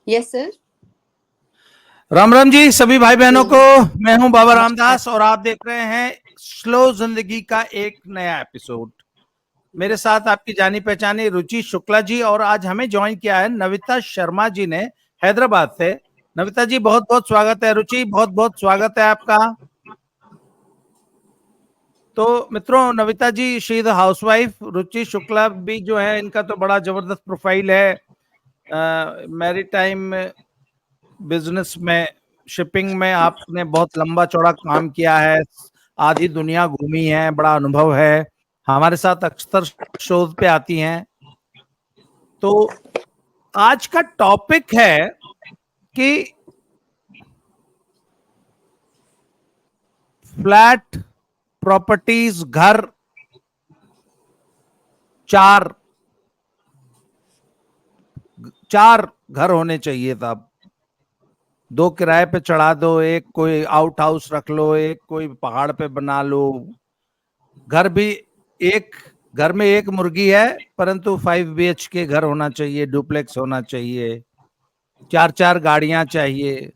Yes sir. Ram Ram ji सभी भाई बहनों को। मैं हूं बाबा रामदास और आप देख रहे हैं स्लो जिंदगी का एक नया एपिसोड। मेरे साथ आपकी जानी पहचानी रुचि शुक्ला जी और आज हमें ज्वाइन किया है नविता शर्मा जी ने हैदराबाद से। नविता जी बहुत बहुत स्वागत है। रुचि बहुत बहुत स्वागत है आपका। तो मित्रों, नविता जी शी इज हाउसवाइफ, रुचि शुक्ला भी जो है इनका तो बड़ा जबरदस्त प्रोफाइल है। मैरीटाइम बिजनेस में, शिपिंग में आपने बहुत लंबा चौड़ा काम किया है, आधी दुनिया घूमी है, बड़ा अनुभव है, हमारे साथ अक्सर शोज पे आती हैं। तो आज का टॉपिक है कि फ्लैट प्रॉपर्टीज, घर चार चार घर होने चाहिए था। दो किराए पे चढ़ा दो, एक कोई आउट हाउस रख लो, एक कोई पहाड़ पे बना लो। घर भी एक, घर में एक मुर्गी है परंतु 5 BHK घर होना चाहिए, डुप्लेक्स होना चाहिए, चार चार गाड़ियां चाहिए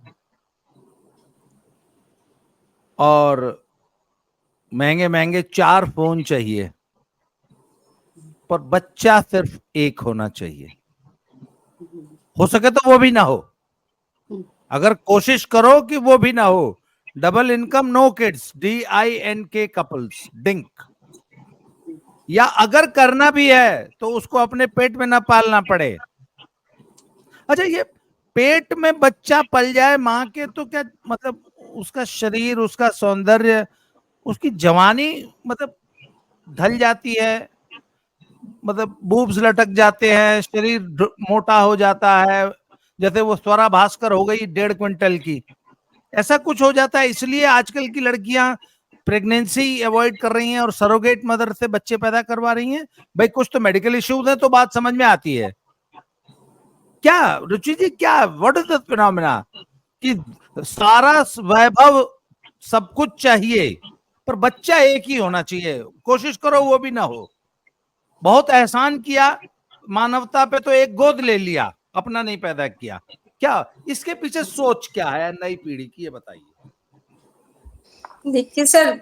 और महंगे महंगे 4 फोन चाहिए, पर बच्चा सिर्फ एक होना चाहिए। हो सके तो वो भी ना हो, अगर कोशिश करो कि वो भी ना हो। Double income no kids, DINK couples, DINK. या अगर करना भी है तो उसको अपने पेट में ना पालना पड़े। अच्छा, ये पेट में बच्चा पल जाए माँ के तो क्या मतलब, उसका शरीर, उसका सौंदर्य, उसकी जवानी मतलब ढल जाती है, मतलब बूब्स लटक जाते हैं, शरीर मोटा हो जाता है, जैसे वो स्वरा भास्कर हो गई 1.5 क्विंटल की, ऐसा कुछ हो जाता है। इसलिए आजकल की लड़कियां प्रेगनेंसी अवॉइड कर रही हैं और सरोगेट मदर से बच्चे पैदा करवा रही हैं। भाई कुछ तो मेडिकल इश्यूज है तो बात समझ में आती है। क्या रुचि जी, क्या व्हाट इज द फिनोमेना कि सारा वैभव, सब कुछ चाहिए पर बच्चा एक ही होना चाहिए, कोशिश करो वो भी ना हो। बहुत एहसान किया मानवता पे तो एक गोद ले लिया, अपना नहीं पैदा किया। क्या इसके पीछे सोच क्या है नई पीढ़ी की, ये बताइए। देखिए सर,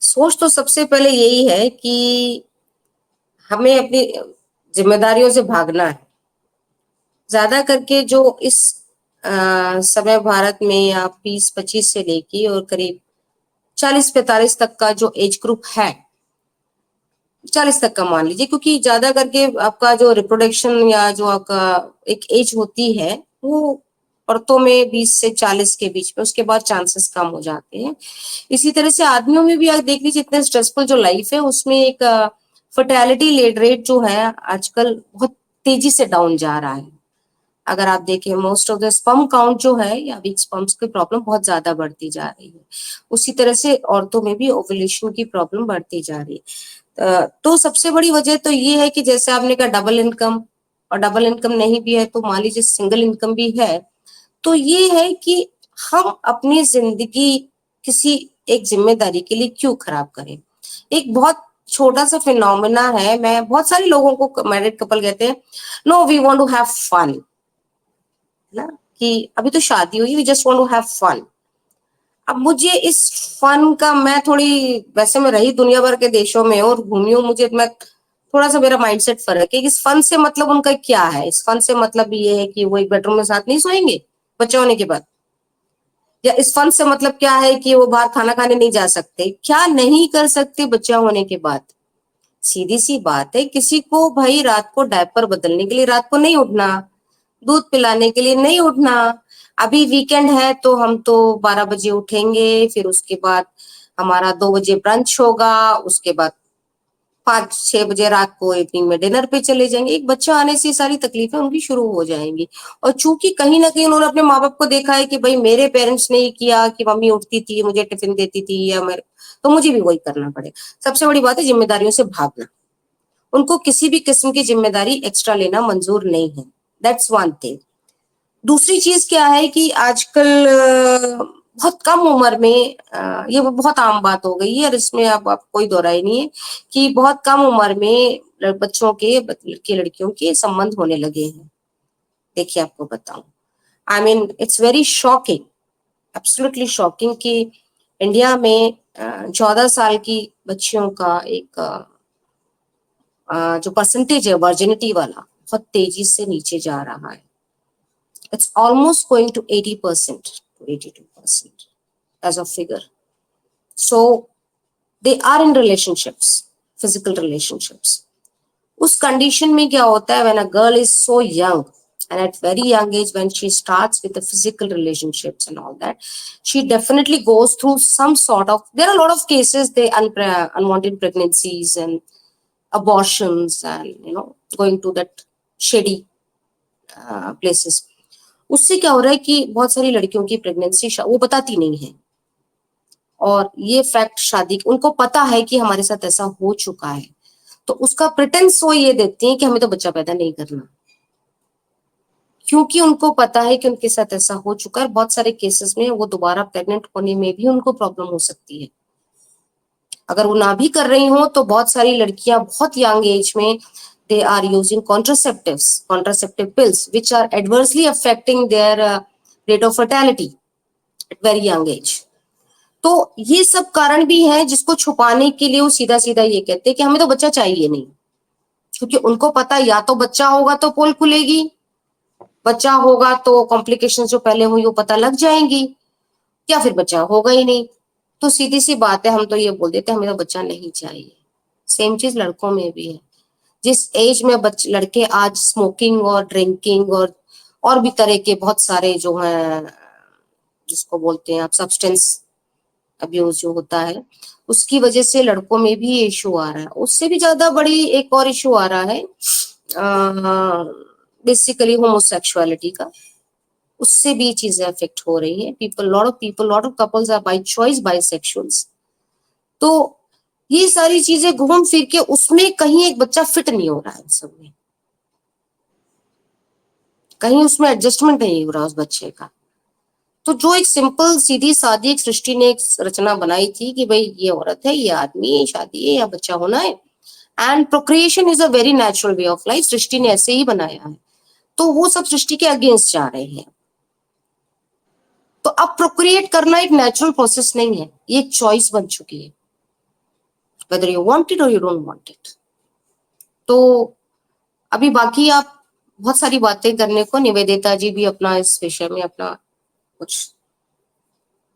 सोच तो सबसे पहले यही है कि हमें अपनी जिम्मेदारियों से भागना है। ज्यादा करके जो इस समय भारत में या 20-25 से लेके और करीब 40-45 तक का जो एज ग्रुप है, 40 तक का मान लीजिए, क्योंकि ज्यादा करके आपका जो रिप्रोडक्शन या जो आपका एक एज होती है वो औरतों में 20 से 40 के बीच में, उसके बाद चांसेस कम हो जाते हैं। इसी तरह से आदमियों में भी आप देख लीजिए, इतने स्ट्रेसफुल जो लाइफ है उसमें एक फर्टिलिटी रेट जो है आजकल बहुत तेजी से डाउन जा रहा है। अगर आप देखें, most of the sperm count जो है या वीक स्पर्म्स की प्रॉब्लम बहुत ज्यादा बढ़ती जा रही है। उसी तरह से औरतों में भी ओव्यूलेशन की प्रॉब्लम बढ़ती जा रही है। तो सबसे बड़ी वजह तो ये है कि जैसे आपने कहा डबल इनकम, और डबल इनकम नहीं भी है तो मान लीजिए सिंगल इनकम भी है, तो ये है कि हम अपनी जिंदगी किसी एक जिम्मेदारी के लिए क्यों खराब करें। एक बहुत छोटा सा फिनोमेना है, मैं बहुत सारे लोगों को, मैरिड कपल कहते हैं no we want to have fun, ना, कि अभी तो शादी हुई, we just want to have fun. अब मुझे इस फन का, मैं थोड़ी, वैसे मैं रही दुनिया भर के देशों में और घूमी हूँ, मुझे, मैं थोड़ा सा, मेरा माइंडसेट फर्क है। इस फन से मतलब उनका क्या है? इस फन से मतलब ये है कि वो एक बेडरूम में साथ नहीं सोएंगे बच्चे होने के बाद, या इस फन से मतलब क्या है कि वो बाहर खाना खाने नहीं जा सकते, क्या नहीं कर सकते बच्चा होने के बाद? सीधी सी बात है, किसी को भाई रात को डायपर बदलने के लिए रात को नहीं उठना, दूध पिलाने के लिए नहीं उठना। अभी वीकेंड है तो हम तो 12 बजे उठेंगे, फिर उसके बाद हमारा 2 बजे ब्रंच होगा, उसके बाद 5-6 बजे रात को इवनिंग में डिनर पे चले जाएंगे। एक बच्चा आने से सारी तकलीफें उनकी शुरू हो जाएंगी। और चूंकि कहीं ना कहीं उन्होंने अपने माँ बाप को देखा है कि भाई मेरे पेरेंट्स ने ये किया कि मम्मी उठती थी मुझे टिफिन देती थी, या मेरे, तो मुझे भी वही करना पड़ेगा। सबसे बड़ी बात है जिम्मेदारियों से भागना। उनको किसी भी किस्म की जिम्मेदारी एक्स्ट्रा लेना मंजूर नहीं है। That's one thing. दूसरी चीज क्या है कि आजकल बहुत कम उम्र में, ये बहुत आम बात हो गई है और इसमें अब आप कोई दोहराई नहीं है कि बहुत कम उम्र में बच्चों के, लड़के लड़कियों के संबंध होने लगे हैं। देखिए आपको बताऊं, I mean it's very shocking, absolutely shocking कि इंडिया में 14 साल की बच्चियों का एक जो परसेंटेज है वर्जिनिटी वाला बहुत तेजी से नीचे जा रहा है. It's almost going to 80% to 82% as a figure. So they are in relationships, physical relationships. उस कंडीशन में क्या होता है, when a girl is so young and at very young age, when she starts with the physical relationships and all that, she definitely goes through some sort of, there are a lot of cases, they unwanted pregnancies and abortions and going to that shady places. उससे क्या हो रहा है कि बहुत सारी लड़कियों की प्रेगनेंसी वो बताती नहीं है, और ये फैक्ट शादी उनको पता है कि हमारे साथ ऐसा हो चुका है, तो उसका प्रिटेंस वो ये देती हैं कि हमें तो बच्चा पैदा नहीं करना, क्योंकि उनको पता है कि उनके साथ ऐसा हो चुका है. बहुत सारे केसेस में वो दोबारा प्रेग्नेंट होने में भी उनको प्रॉब्लम हो सकती है. अगर वो ना भी कर रही हो तो बहुत सारी लड़कियां बहुत यंग एज में they are using contraceptive pills which are adversely affecting their rate of fertility at very young age. तो ये सब कारण भी है जिसको छुपाने के लिए वो सीधा सीधा ये कहते हैं कि हमें तो बच्चा चाहिए नहीं, क्योंकि उनको पता या तो बच्चा होगा तो पोल खुलेगी, बच्चा होगा तो कॉम्प्लिकेशन जो पहले हुई वो पता लग जाएंगी, या फिर बच्चा होगा ही नहीं. तो सीधी सी बात है, हम तो ये बोल देते हैं हमें तो बच्चा नहीं चाहिए. सेम चीज लड़कों में भी है. जिस एज में लड़के आज स्मोकिंग और ड्रिंकिंग और भी तरह के बहुत सारे जो हैं जिसको बोलते हैं आप सब्सटेंस अब्यूज जो होता है, उसकी वजह से लड़कों में भी ये इशू आ रहा है. उससे भी ज्यादा बड़ी एक और इशू आ रहा है बेसिकली होमोसेक्सुअलिटी का. उससे भी चीजें अफेक्ट हो रही है. Lot of couples are by choice bisexuals. तो ये सारी चीजें घूम फिर के उसमें कहीं एक बच्चा फिट नहीं हो रहा है, सब में कहीं उसमें एडजस्टमेंट नहीं हो रहा उस बच्चे का. तो जो एक सिंपल सीधी सादी एक सृष्टि ने एक रचना बनाई थी कि भाई ये औरत है, ये आदमी है, शादी है या बच्चा होना है, and procreation is a very natural way of life, सृष्टि ने ऐसे ही बनाया है, तो वो सब सृष्टि के अगेंस्ट जा रहे हैं. तो अब प्रोक्रिएट करना एक नेचुरल प्रोसेस नहीं है, ये एक चॉइस बन चुकी है, whether you want it or you don't want it. तो अभी बाकी आप बहुत सारी बातें करने को, निवेदिता जी भी अपना इस विषय में अपना कुछ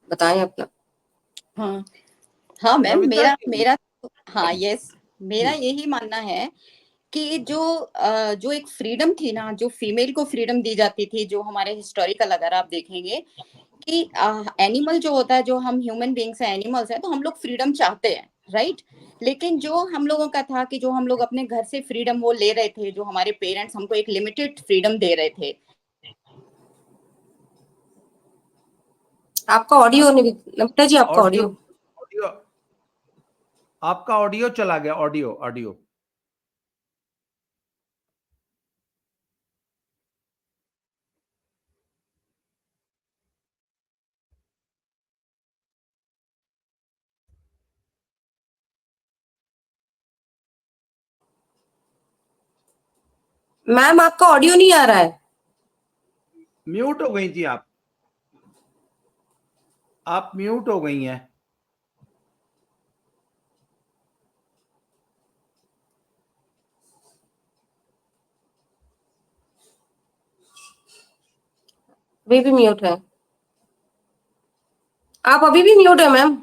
बताएं अपना. हाँ मैम, मेरा हाँ यस, मेरा यही मानना है कि जो एक फ्रीडम थी ना, जो फीमेल को फ्रीडम दी जाती थी, जो हमारे हिस्टोरिकल अगर आप देखेंगे कि एनिमल जो होता है, जो हम ह्यूमन बीइंग्स हैं, एनिमल्स हैं, तो हम लोग फ्रीडम चाहते हैं, राइट. लेकिन जो हम लोगों का था कि जो हम लोग अपने घर से फ्रीडम वो ले रहे थे, जो हमारे पेरेंट्स हमको एक लिमिटेड फ्रीडम दे रहे थे. आपका ऑडियो नमिता जी, आपका ऑडियो आपका ऑडियो चला गया. ऑडियो मैम आपका ऑडियो नहीं आ रहा है. म्यूट हो गई थी आप म्यूट हो गई हैं. अभी भी म्यूट है. आप अभी भी म्यूट है मैम.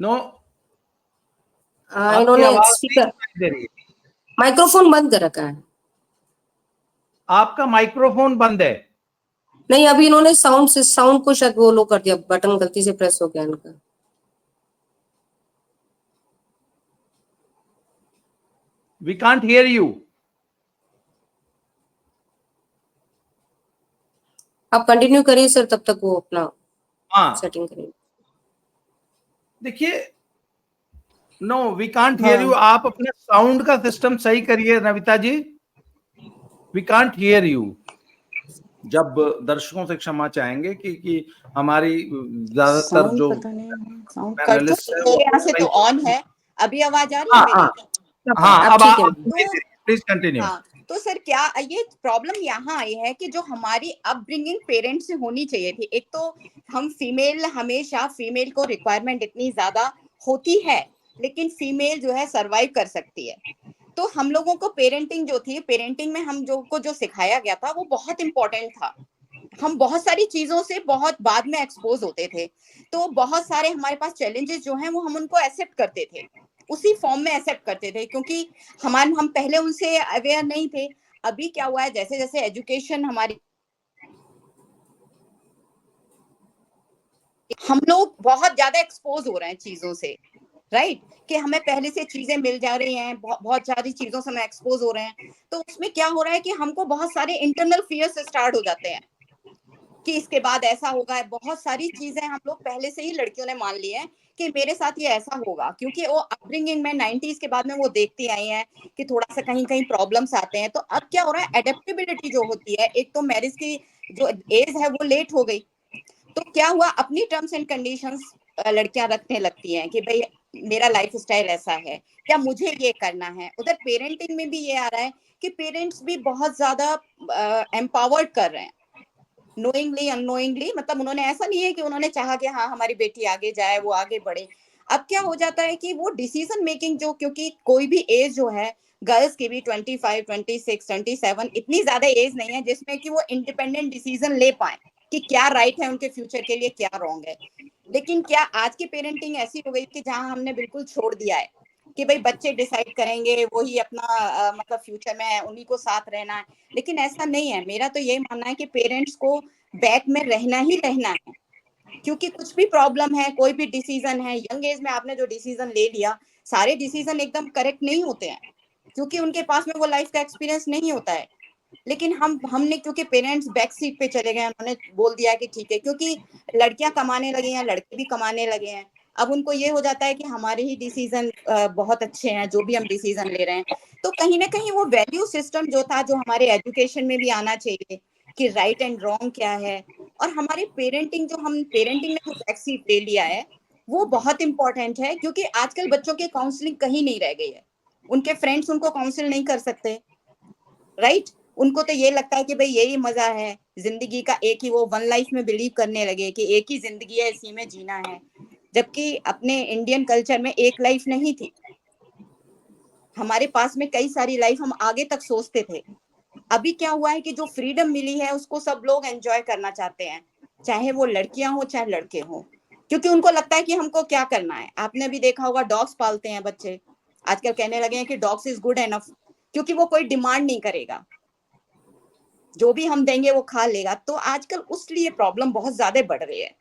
नो, इन्होंने स्पीकर माइक्रोफोन बंद कर रखा है. आपका माइक्रोफोन बंद है. नहीं, अभी इन्होंने साउंड को शायद वो लो कर दिया, बटन गलती से प्रेस हो गया इनका. We can't hear you. आप कंटिन्यू करिए सर, तब तक वो अपना सेटिंग करिए. देखिए, no we can't hear you. आप अपने साउंड का सिस्टम सही करिए Navita ji. We can't hear you. जब दर्शकों से क्षमा चाहेंगे कि हमारी ज्यादातर जो पैनलिस्ट है यहाँ से तो ऑन है. अभी आवाज आ रही है मेरी? हाँ, अब प्लीज कंटिन्यू। हाँ, तो सर क्या ये प्रॉब्लम यहाँ आई है कि जो हमारी अपब्रिंगिंग पेरेंट्स से होनी चाहिए थी। एक तो हम फीमेल, हमेशा फीमेल को रिक्वायरमेंट इतनी ज्यादा होती है, लेकिन फीमेल जो है सरवाइव कर सकती है। तो हम लोगों को पेरेंटिंग जो थी, पेरेंटिंग में हम जो को जो सिखाया गया था वो बहुत इंपॉर्टेंट था। हम बहुत सारी चीजों से बहुत बाद में एक्सपोज होते थे, तो बहुत सारे हमारे पास चैलेंजेस जो हैं वो हम उनको एक्सेप्ट करते थे, उसी फॉर्म में एक्सेप्ट करते थे, क्योंकि हम पहले उनसे अवेयर नहीं थे। अभी क्या हुआ है, जैसे जैसे एजुकेशन हमारी, हम लोग बहुत ज्यादा एक्सपोज हो रहे हैं चीजों से, राइट, कि हमें पहले से चीजें मिल जा रही हैं, बहुत सारी चीजों से हम एक्सपोज हो रहे हैं। तो उसमें क्या हो रहा है कि हमको बहुत सारे इंटरनल फियर्स स्टार्ट हो जाते हैं कि इसके बाद ऐसा होगा। बहुत सारी चीजें हम लोग पहले से ही लड़कियों ने मान ली है कि मेरे साथ ये ऐसा होगा, क्योंकि वो अपब्रिंगिंग में 90s के बाद में वो देखती आई हैं कि थोड़ा सा कहीं कहीं प्रॉब्लम्स आते हैं। तो अब क्या हो रहा है, एडेप्टेबिलिटी जो होती है, एक तो मैरिज की जो एज है वो लेट हो गई, तो क्या हुआ, अपनी टर्म्स एंड कंडीशंस लड़कियां रखने लगती हैं कि भाई मेरा लाइफ स्टाइल ऐसा है या मुझे ये करना है। उधर पेरेंटिंग में भी ये आ रहा है कि पेरेंट्स भी बहुत ज्यादा एम्पावर्ड कर रहे हैं, नोइंगली अननोइंगली। मतलब उन्होंने, ऐसा नहीं है कि उन्होंने चाहा कि हाँ हमारी बेटी आगे जाए, वो आगे बढ़े। अब क्या हो जाता है कि वो डिसीजन मेकिंग जो, क्योंकि कोई भी एज जो है, गर्ल्स की भी 25, 26, 27, इतनी ज्यादा एज नहीं है जिसमें कि वो इंडिपेंडेंट डिसीजन ले पाए कि क्या राइट है उनके फ्यूचर के लिए, क्या रॉन्ग है। लेकिन क्या आज की पेरेंटिंग ऐसी हो गई कि जहां हमने बिल्कुल छोड़ दिया है कि भाई बच्चे डिसाइड करेंगे, वही अपना मतलब फ्यूचर में उन्हीं को साथ रहना है। लेकिन ऐसा नहीं है, मेरा तो यही मानना है कि पेरेंट्स को बैक में रहना ही रहना है, क्योंकि कुछ भी प्रॉब्लम है, कोई भी डिसीजन है, यंग एज में आपने जो डिसीजन ले लिया, सारे डिसीजन एकदम करेक्ट नहीं होते हैं, क्योंकि उनके पास में वो लाइफ का एक्सपीरियंस नहीं होता है। लेकिन हमने, क्योंकि पेरेंट्स बैक सीट पे चले गए, उन्होंने बोल दिया कि ठीक है, क्योंकि लड़कियां कमाने लगी हैं, लड़के भी कमाने लगे हैं, अब उनको ये हो जाता है कि हमारे ही डिसीजन बहुत अच्छे हैं, जो भी हम डिसीजन ले रहे हैं। तो कहीं ना कहीं वो वैल्यू सिस्टम जो था, जो हमारे एजुकेशन में भी आना चाहिए कि राइट एंड रॉन्ग क्या है, और हमारी पेरेंटिंग, जो हम पेरेंटिंग ने जो बैक सीट ले लिया है, वो बहुत इंपॉर्टेंट है। क्योंकि आजकल बच्चों की काउंसलिंग कहीं नहीं रह गई है, उनके फ्रेंड्स उनको काउंसिल नहीं कर सकते, राइट। उनको तो ये लगता है कि भाई यही मजा है जिंदगी का, एक ही वो वन लाइफ में बिलीव करने लगे कि एक ही जिंदगी है, इसी में जीना है। जबकि अपने इंडियन कल्चर में एक लाइफ नहीं थी, हमारे पास में कई सारी लाइफ, हम आगे तक सोचते थे। अभी क्या हुआ है कि जो फ्रीडम मिली है उसको सब लोग एंजॉय करना चाहते हैं, चाहे वो लड़कियां हो चाहे लड़के हो, क्योंकि उनको लगता है कि हमको क्या करना है। आपने भी देखा होगा, डॉग्स पालते हैं बच्चे, आजकल कहने लगे हैं कि डॉग्स इज गुड एनफ, क्योंकि वो कोई डिमांड नहीं करेगा, जो भी हम देंगे वो खा लेगा। तो आजकल उसलिए प्रॉब्लम बहुत ज्यादा बढ़ रही है।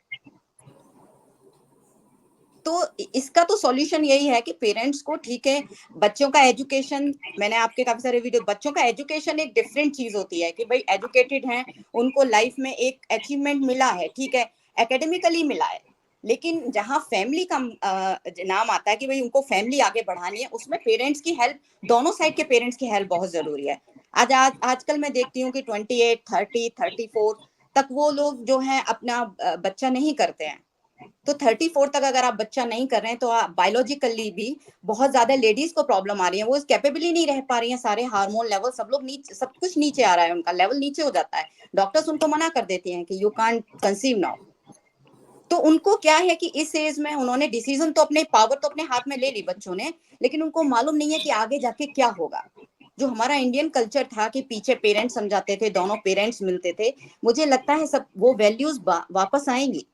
तो इसका तो सॉल्यूशन यही है कि पेरेंट्स को, ठीक है, बच्चों का एजुकेशन, मैंने आपके काफी सारे वीडियो, बच्चों का एजुकेशन एक डिफरेंट चीज होती है कि भाई एजुकेटेड हैं, उनको लाइफ में एक अचीवमेंट मिला है, ठीक है, एकेडमिकली मिला है। लेकिन जहाँ फैमिली का नाम आता है कि भाई उनको फैमिली आगे बढ़ानी है, उसमें पेरेंट्स की हेल्प, दोनों साइड के पेरेंट्स की हेल्प बहुत जरूरी है। आजकल मैं देखती हूँ कि 28, 30, 34 तक वो लोग जो है अपना बच्चा नहीं करते हैं। तो 34 तक अगर आप बच्चा नहीं कर रहे हैं, तो बायोलॉजिकली भी बहुत ज्यादा लेडीज को प्रॉब्लम आ रही है, वो कैपेबली नहीं रह पा रही है, सारे हार्मोन लेवल सब लोग नीचे, सब कुछ नीचे आ रहा है, उनका लेवल नीचे हो जाता है, डॉक्टर्स उनको मना कर देते हैं कि यू कांट कंसीव नाउ। तो उनको क्या है कि इस एज में उन्होंने डिसीजन तो, अपने पावर तो अपने हाथ में ले ली बच्चों ने, लेकिन उनको मालूम नहीं है कि आगे जाके क्या होगा। जो हमारा इंडियन कल्चर था कि पीछे पेरेंट्स समझाते थे, दोनों पेरेंट्स मिलते थे, मुझे लगता है सब वो वैल्यूज वापस आएंगी।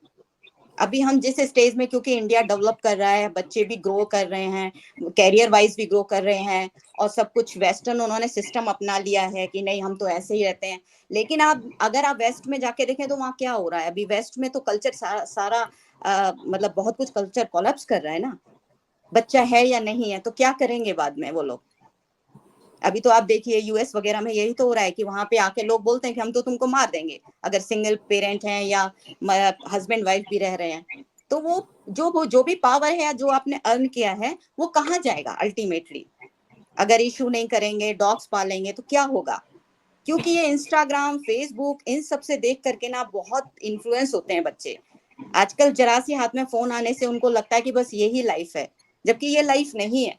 अभी हम जिस स्टेज में, क्योंकि इंडिया डेवलप कर रहा है, बच्चे भी ग्रो कर रहे हैं, कैरियर वाइज भी ग्रो कर रहे हैं, और सब कुछ वेस्टर्न उन्होंने सिस्टम अपना लिया है कि नहीं हम तो ऐसे ही रहते हैं। लेकिन आप अगर आप वेस्ट में जाके देखें तो वहाँ क्या हो रहा है, अभी वेस्ट में तो कल्चर सारा मतलब बहुत कुछ कल्चर कोलैप्स कर रहा है ना। बच्चा है या नहीं है तो क्या करेंगे बाद में वो लोग। अभी तो आप देखिए यूएस वगैरह में यही तो हो रहा है कि वहां पे आके लोग बोलते हैं कि हम तो तुमको मार देंगे अगर सिंगल पेरेंट हैं या हस्बैंड वाइफ भी रह रहे हैं। तो वो जो भी पावर है, जो आपने अर्न किया है, वो कहाँ जाएगा अल्टीमेटली। अगर इशू नहीं करेंगे, डॉग्स पालेंगे, तो क्या होगा। क्योंकि ये इंस्टाग्राम, फेसबुक, इन सब से देख करके ना बहुत इन्फ्लुएंस होते हैं बच्चे। आजकल जरा सी हाथ में फोन आने से उनको लगता है कि बस यही लाइफ है, जबकि ये लाइफ नहीं है,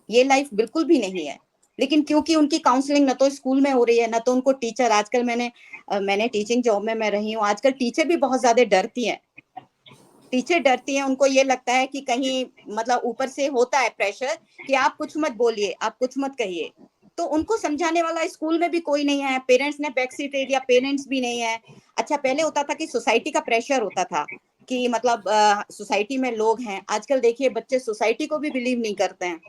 ये लाइफ बिल्कुल भी नहीं है। लेकिन क्योंकि उनकी काउंसलिंग न तो स्कूल में हो रही है, न तो उनको टीचर, आजकल मैंने टीचिंग जॉब में मैं रही हूँ, आजकल टीचर भी बहुत ज्यादा डरती हैं। टीचर डरती हैं, उनको ये लगता है कि कहीं मतलब ऊपर से होता है प्रेशर कि आप कुछ मत बोलिए, आप कुछ मत कहिए। तो उनको समझाने वाला स्कूल में भी कोई नहीं है, पेरेंट्स ने बैक सीट ले लिया, पेरेंट्स भी नहीं है। अच्छा, पहले होता था कि सोसाइटी का प्रेशर होता था कि मतलब सोसाइटी में लोग हैं। आजकल देखिए बच्चे सोसाइटी को भी बिलीव नहीं करते हैं।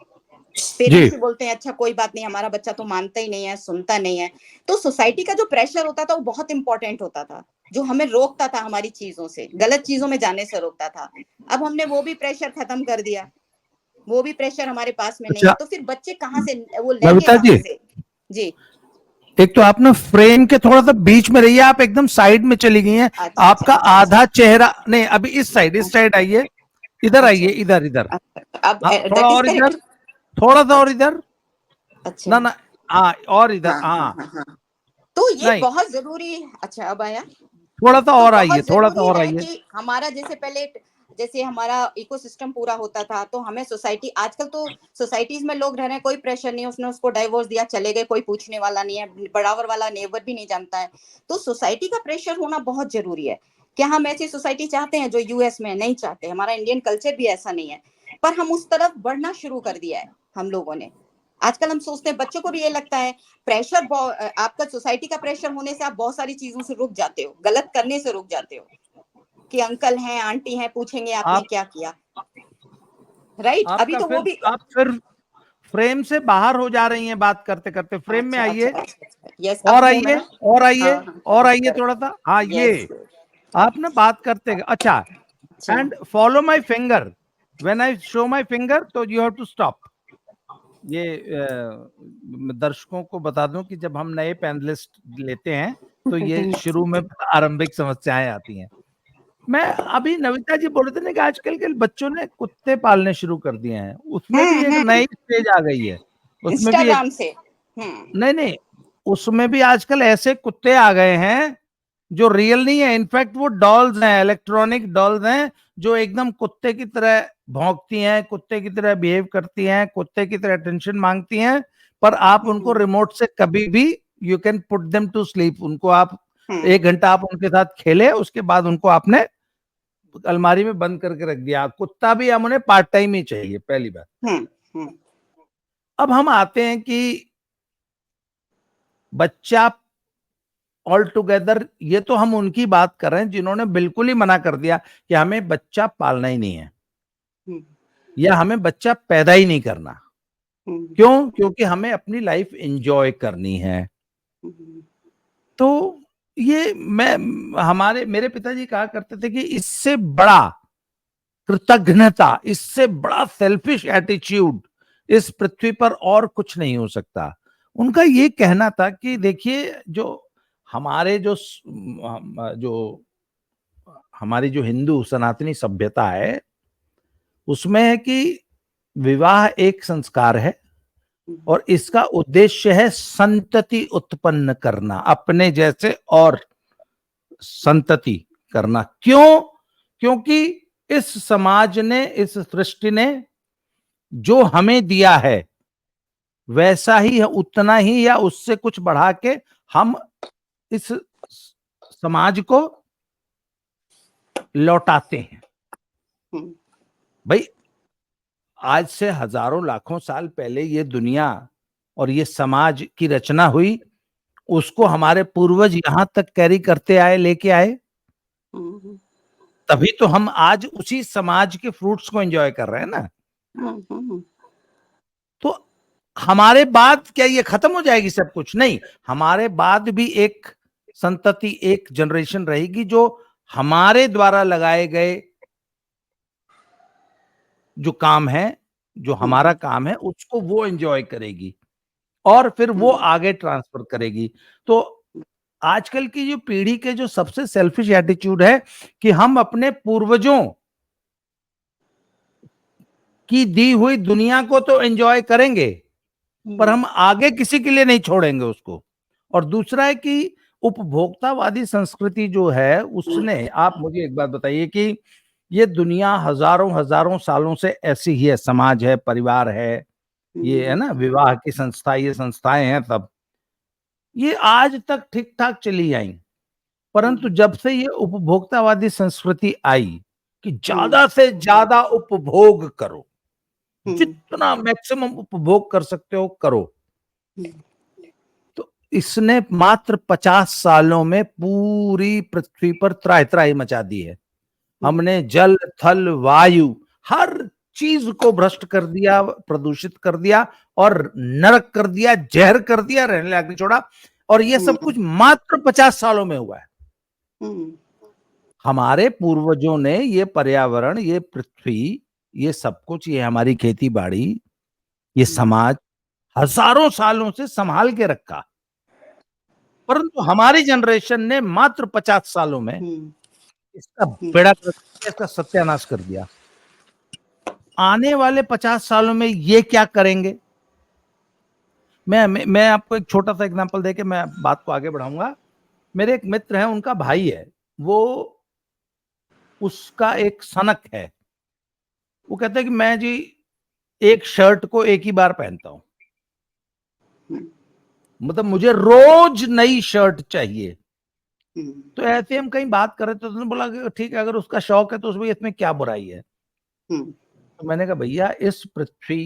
पेरेंट्स जी भी बोलते हैं अच्छा कोई बात नहीं, हमारा बच्चा तो मानता ही नहीं है, सुनता नहीं है। तो सोसाइटी का जो प्रेशर होता था वो बहुत इंपॉर्टेंट होता था, जो हमें रोकता था हमारी चीजों से, गलत चीजों में जाने से रोकता था। अब हमने वो भी प्रेशर खत्म कर दिया, वो भी प्रेशर हमारे पास में नहीं है, अच्छा तो फिर बच्चे कहाँ से वो लेंगे नविता कहाँ जी, से? जी। एक तो आप ना फ्रेम के थोड़ा सा बीच में रहिए, आप एकदम साइड में चली गई हैं। अच्छा अच्छा आपका अच्छा आधा चेहरा नहीं, अभी इस साइड आइए, इधर अच्छा आइए, इधर इधर। अच्छा, अब हाँ थोड़ा दैट इज और इधर, करेक्ट। थोड़ा सा और अच्छा इधर। अच्छा। ना ना, हाँ और इधर, हाँ हाँ हाँ हाँ हाँ। तो ये नहीं, बहुत जरूरी है। अच्छा अब आया। थोड़ा सा तो और आइए, बहुत थोड़ा सा जरूरी और है आइए। कि हमारा जैसे पहले, जैसे हमारा इकोसिस्टम पूरा होता था, तो हमें सोसाइटी, आजकल तो सोसाइटीज में लोग रह रहे हैं, कोई प्रेशर नहीं, उसने उसको डाइवोर्स दिया, चले गए, कोई पूछने वाला नहीं है, बराबर वाला नेबर भी नहीं जानता है। तो सोसाइटी का प्रेशर होना बहुत जरूरी है। क्या हम ऐसी सोसाइटी चाहते हैं जो यूएस में? नहीं चाहते, हमारा इंडियन कल्चर भी ऐसा नहीं है। पर हम उस तरफ बढ़ना शुरू कर दिया है हम लोगों ने। आजकल हम सोचते हैं, बच्चों को भी ये लगता है प्रेशर, आपका सोसाइटी का प्रेशर होने से आप बहुत सारी चीजों से रुक जाते हो, गलत करने से रुक जाते हो, कि अंकल हैं, आंटी हैं, पूछेंगे आपने आप क्या किया। राइट, अभी आपका तो वो फिर भी। आप फिर फ्रेम से बाहर हो जा रही हैं बात करते करते। फ्रेम में अच्छा अच्छा आइए, अच्छा अच्छा, यस अब और हूँ मैं। आइए, और आइए, हाँ हाँ और हाँ, आइए थोड़ा सा, हाँ ये यस। आप ना बात करते, अच्छा, अच्छा and follow my finger, when I show my finger तो यू हैव टू स्टॉप। ये दर्शकों को बता दूं कि जब हम नए पैनलिस्ट लेते हैं तो ये शुरू में आरंभिक समस्याएं आती हैं। मैं अभी नविता जी बोल रहे थे ना कि आजकल के बच्चों ने कुत्ते पालने शुरू कर दिए हैं, उसमें भी एक हम्म। नई स्टेज आ गई है। उसमें भी एक, इंस्टाग्राम से। नहीं नहीं, उसमें भी आजकल ऐसे कुत्ते आ गए हैं जो रियल नहीं है, इनफैक्ट वो डॉल्स हैं, इलेक्ट्रॉनिक डॉल्स हैं, जो एकदम कुत्ते की तरह भौंकती हैं, कुत्ते की तरह बिहेव करती हैं, कुत्ते की तरह अटेंशन मांगती हैं। पर आप उनको रिमोट से कभी भी, you can put them to sleep, उनको आप 1 घंटा आप उनके साथ खेले, उसके बाद उनको आपने अलमारी में बंद करके रख दिया। कुत्ता भी हम उन्हें पार्ट टाइम ही चाहिए, पहली बात। हम्म। अब हम आते हैं कि बच्चा ऑल टुगेदर, ये तो हम उनकी बात कर रहे हैं जिन्होंने बिल्कुल ही मना कर दिया कि हमें बच्चा पालना ही नहीं है, या हमें बच्चा पैदा ही नहीं करना। क्यों? क्योंकि हमें अपनी लाइफ एंजॉय करनी है। तो ये मैं, हमारे मेरे पिताजी कहा करते थे कि इससे बड़ा कृतज्ञता, इससे बड़ा सेल्फिश एटीट्यूड इस पृथ्वी पर और कुछ नहीं हो सकता। उनका ये कहना था कि देखिए, जो हमारे जो हमारी जो हिंदू सनातनी सभ्यता है, उसमें है कि विवाह एक संस्कार है और इसका उद्देश्य है संतति उत्पन्न करना, अपने जैसे और संतति करना। क्यों? क्योंकि इस समाज ने, इस सृष्टि ने जो हमें दिया है वैसा ही है, उतना ही या उससे कुछ बढ़ा के हम इस समाज को लौटाते हैं। भाई, आज से हजारों लाखों साल पहले ये दुनिया और ये समाज की रचना हुई, उसको हमारे पूर्वज यहां तक कैरी करते आए, लेके आए, तभी तो हम आज उसी समाज के फ्रूट्स को एंजॉय कर रहे हैं ना। तो हमारे बाद क्या ये खत्म हो जाएगी सब कुछ? नहीं, हमारे बाद भी एक संतति, एक जनरेशन रहेगी जो हमारे द्वारा लगाए गए जो काम है, जो हमारा काम है, उसको वो एंजॉय करेगी और फिर वो आगे ट्रांसफर करेगी। तो आजकल की जो पीढ़ी के जो सबसे सेल्फिश एटीट्यूड है कि हम अपने पूर्वजों की दी हुई दुनिया को तो एंजॉय करेंगे, पर हम आगे किसी के लिए नहीं छोड़ेंगे उसको। और दूसरा है कि उपभोक्तावादी संस्कृति जो है, उसने, आप मुझे एक बात बताइए कि ये दुनिया हजारों हजारों सालों से ऐसी ही है, समाज है, परिवार है, ये है ना विवाह की संस्था, ये संस्थाएं हैं सब, ये आज तक ठीक ठाक चली आई। परंतु जब से ये उपभोक्तावादी संस्कृति आई कि ज्यादा से ज्यादा उपभोग करो, जितना मैक्सिमम उपभोग कर सकते हो करो, तो इसने मात्र 50 सालों में पूरी पृथ्वी पर त्राहि त्राहि मचा दी है। हमने जल थल वायु हर चीज को भ्रष्ट कर दिया, प्रदूषित कर दिया और नरक कर दिया, जहर कर दिया, रहने लायक नहीं छोड़ा। और ये सब कुछ मात्र 50 सालों में हुआ है। हमारे पूर्वजों ने ये पर्यावरण, ये पृथ्वी, ये सब कुछ, ये हमारी खेती बाड़ी, ये समाज हजारों सालों से संभाल के रखा, परंतु हमारी जनरेशन ने मात्र 50 सालों में इसका बेड़ा गर्क किया, इसका सत्यानाश कर दिया। आने वाले 50 सालों में ये क्या करेंगे? मैं आपको एक छोटा सा एग्जांपल देके मैं बात को आगे बढ़ाऊंगा। मेरे एक मित्र हैं, उनका भाई है, वो उसका एक सनक है। वो कहते हैं कि मैं जी एक शर्ट को एक ही बार पहनता हूं, मतलब मुझे रोज नई शर्ट चाहिए। तो ऐसे हम कहीं बात कर रहे थे तो उसने बोला कि ठीक है, अगर उसका शौक है तो उसमें इसमें क्या बुराई है। तो मैंने कहा भैया, इस पृथ्वी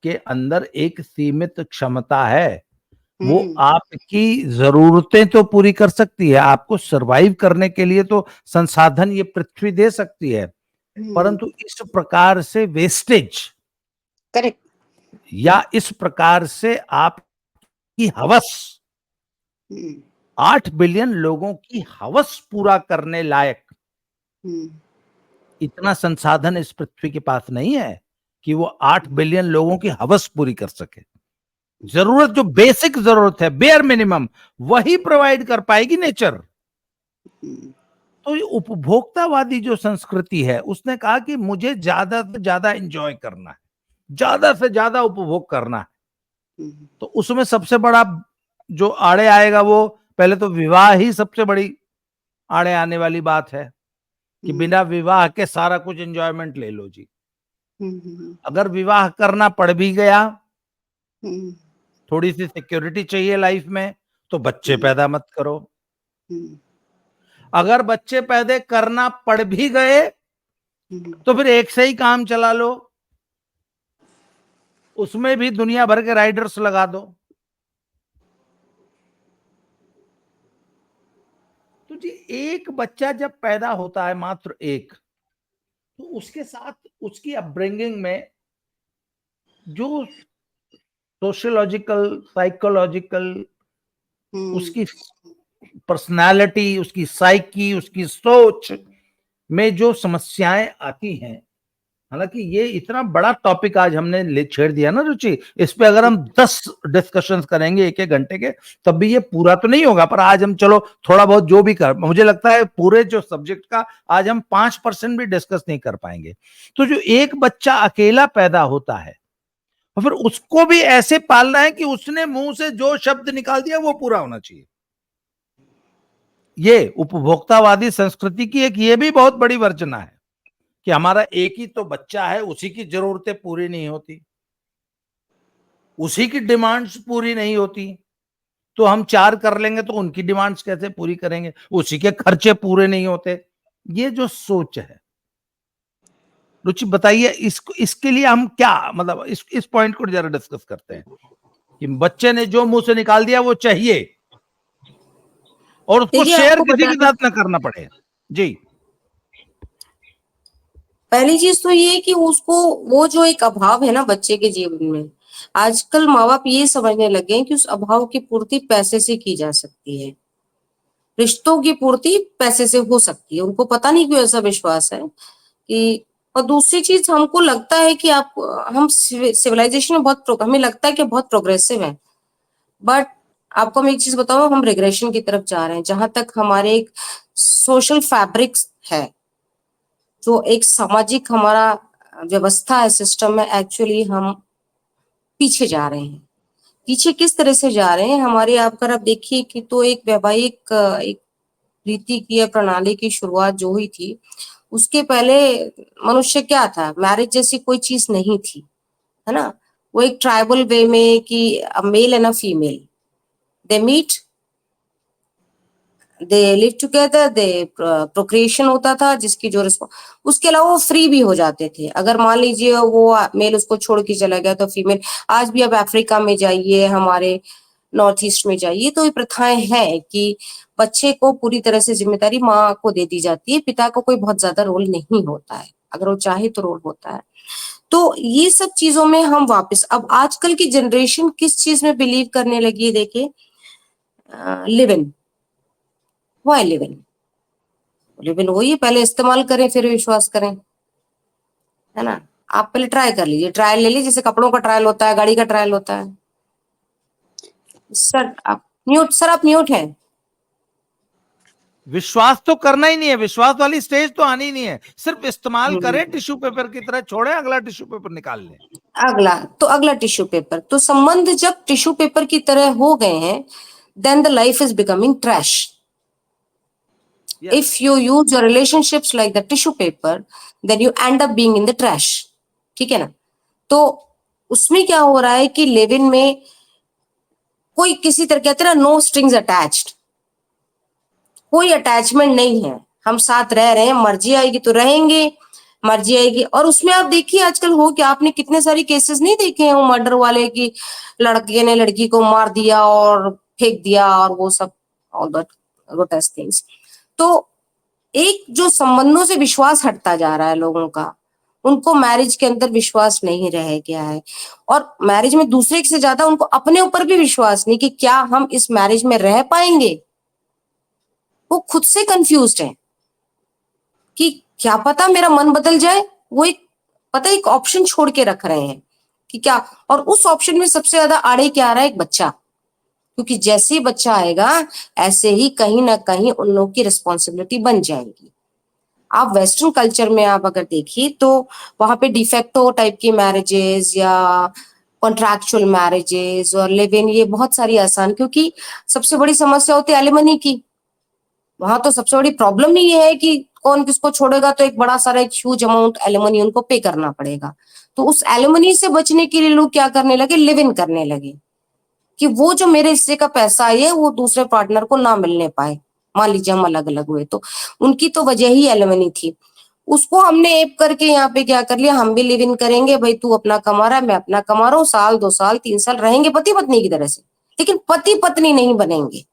के अंदर एक सीमित क्षमता है, वो आपकी जरूरतें तो पूरी कर सकती है, आपको सरवाइव करने के लिए तो संसाधन ये पृथ्वी दे सकती है, परंतु इस प्रकार से वेस्टेज, करेक्ट, या इस प्रकार से आपकी हवस, 8 बिलियन लोगों की हवस पूरा करने लायक इतना संसाधन इस पृथ्वी के पास नहीं है कि वो 8 बिलियन लोगों की हवस पूरी कर सके। जरूरत, जो बेसिक जरूरत है, बेयर मिनिमम, वही प्रोवाइड कर पाएगी नेचर। तो ये उपभोक्तावादी जो संस्कृति है, उसने कहा कि मुझे ज्यादा से ज्यादा एंजॉय करना है, ज्यादा से ज्यादा उपभोग करना है। तो उसमें सबसे बड़ा जो आड़े आएगा, वो पहले तो विवाह ही सबसे बड़ी आड़े आने वाली बात है कि बिना विवाह के सारा कुछ एंजॉयमेंट ले लो जी। अगर विवाह करना पड़ भी गया, थोड़ी सी सिक्योरिटी चाहिए लाइफ में, तो बच्चे पैदा मत करो। अगर बच्चे पैदा करना पड़ भी गए तो फिर एक से ही काम चला लो, उसमें भी दुनिया भर के राइडर्स लगा दो। तो जी एक बच्चा जब पैदा होता है, मात्र एक, तो उसके साथ उसकी अपब्रिंगिंग में जो सोशियोलॉजिकल, साइकोलॉजिकल, उसकी पर्सनालिटी, उसकी साइकी, उसकी सोच में जो समस्याएं आती हैं, हालांकि ये इतना बड़ा टॉपिक आज हमने छेड़ दिया ना रुचि, इस पे अगर हम 10 डिस्कशंस करेंगे एक एक घंटे के, तब भी ये पूरा तो नहीं होगा। पर आज हम चलो थोड़ा बहुत जो भी कर, मुझे लगता है पूरे जो सब्जेक्ट का आज हम 5% भी डिस्कस नहीं कर पाएंगे। तो जो एक बच्चा अकेला पैदा होता है और फिर उसको भी ऐसे पालना है कि उसने मुंह से जो शब्द निकाल दिया वो पूरा होना चाहिए। ये उपभोक्तावादी संस्कृति की एक ये भी बहुत बड़ी वर्जना है कि हमारा एक ही तो बच्चा है, उसी की जरूरतें पूरी नहीं होती, उसी की डिमांड्स पूरी नहीं होती, तो हम 4 कर लेंगे तो उनकी डिमांड्स कैसे पूरी करेंगे, उसी के खर्चे पूरे नहीं होते। ये जो सोच है, रुचि बताइए, इसके लिए हम क्या, मतलब इस पॉइंट को जरा डिस्कस करते हैं कि बच्चे ने जो मुंह से निकाल दिया वो चाहिए और उसको शेयर किसी के साथ ना करना पड़े। जी, पहली चीज तो ये है कि उसको वो जो एक अभाव है ना बच्चे के जीवन में, आजकल माँ बाप ये समझने लगे हैं कि उस अभाव की पूर्ति पैसे से की जा सकती है, रिश्तों की पूर्ति पैसे से हो सकती है। उनको पता नहीं क्यों ऐसा विश्वास है कि, और दूसरी चीज हमको लगता है कि आप, हम सिविलाइजेशन में बहुत, हमें लगता है कि बहुत प्रोग्रेसिव है, बट आपको मैं एक चीज बताऊं, हम रिग्रेशन की तरफ जा रहे हैं। जहां तक हमारे एक सोशल फैब्रिक है, जो एक सामाजिक हमारा व्यवस्था है, सिस्टम है, एक्चुअली हम पीछे जा रहे हैं। पीछे किस तरह से जा रहे हैं हमारे, आप अगर आप देखिए कि तो एक वैवाहिक एक रीति की या प्रणाली की शुरुआत जो हुई थी, उसके पहले मनुष्य क्या था, मैरिज जैसी कोई चीज नहीं थी, है ना। वो एक ट्राइबल वे में कि a male and a female, they meet, they live together, they procreation होता था जिसकी जो उसके अलावा वो फ्री भी हो जाते थे। अगर मान लीजिए वो मेल उसको छोड़ के चला गया तो फीमेल, आज भी अब अफ्रीका में जाइए, हमारे नॉर्थ ईस्ट में जाइए, तो ये प्रथाएं हैं कि बच्चे को पूरी तरह से जिम्मेदारी माँ को दे दी जाती है, पिता को कोई बहुत ज्यादा रोल नहीं होता है, अगर वो चाहे तो रोल होता है। तो ये सब चीजों में हम वापस, अब आजकल की जनरेशन किस चीज में बिलीव करने लगी है, देखिए, live in, why live in, live in वही है, पहले इस्तेमाल करें फिर विश्वास करें, है ना। आप पहले ट्राई कर लीजिए, ट्रायल ले लीजिए, जैसे कपड़ों का ट्रायल होता है, गाड़ी का ट्रायल होता है। सर आप म्यूट, सर आप म्यूट हैं। विश्वास तो करना ही नहीं है, विश्वास वाली स्टेज तो आनी ही नहीं है, सिर्फ इस्तेमाल करें, टिश्यू पेपर की तरह छोड़े, अगला टिश्यू पेपर निकाल लें। अगला टिश्यू पेपर, तो संबंध जब टिश्यू पेपर की तरह हो गए हैं, then the life is becoming trash. If you use your relationships like the tissue paper, then you end up being in the trash, ठीक है ना। तो उसमें क्या हो रहा है कि लिव इन में कोई किसी तरह, कहते हैं ना, नो स्ट्रिंग्स अटैच्ड, कोई अटैचमेंट नहीं है, हम साथ रह रहे हैं, मर्जी आएगी तो रहेंगे, मर्जी आएगी। और उसमें आप देखिए आजकल हो क्या, आपने कितने सारे केसेस नहीं देखे हैं वो मर्डर वाले की, लड़के ने लड़की को मार दिया और फेंक दिया और वो सब, ऑल दैट ग्रोटेस्क थिंग्स। तो एक जो संबंधों से विश्वास हटता जा रहा है लोगों का, उनको मैरिज के अंदर विश्वास नहीं रह गया है, और मैरिज में दूसरे से ज्यादा उनको अपने ऊपर भी विश्वास नहीं कि क्या हम इस मैरिज में रह पाएंगे। वो खुद से कंफ्यूज्ड है कि क्या पता मेरा मन बदल जाए, वो एक, पता, एक ऑप्शन छोड़ के रख रहे हैं कि क्या, और उस ऑप्शन में सबसे ज्यादा आड़े क्या आ रहा है, एक बच्चा, क्योंकि जैसे ही बच्चा आएगा ऐसे ही कहीं ना कहीं उन लोगों की रिस्पॉन्सिबिलिटी बन जाएगी। आप वेस्टर्न कल्चर में आप अगर देखिए तो वहां पे डिफेक्टो टाइप की मैरिजेस या कॉन्ट्रैक्चुअल मैरिजेस और लिव इन, ये बहुत सारी आसान, क्योंकि सबसे बड़ी समस्या होती है एलिमनी की। वहां तो सबसे बड़ी प्रॉब्लम ही है कि कौन किसको छोड़ेगा, तो एक बड़ा सारा एक ह्यूज अमाउंट एलिमनी उनको पे करना पड़ेगा। तो उस एलिमनी से बचने के लिए लोग क्या करने लगे, लिव इन करने लगे कि वो जो मेरे हिस्से का पैसा है वो दूसरे पार्टनर को ना मिलने पाए। मान लीजिए हम अलग अलग हुए तो उनकी तो वजह ही एलिमनी थी, उसको हमने एप करके यहाँ पे क्या कर लिया, हम भी लिव इन करेंगे भाई, तू अपना कमा रहा है मैं अपना कमा रहा हूँ, साल 2 साल 3 साल रहेंगे पति पत्नी की तरह से, लेकिन पति पत्नी नहीं बनेंगे।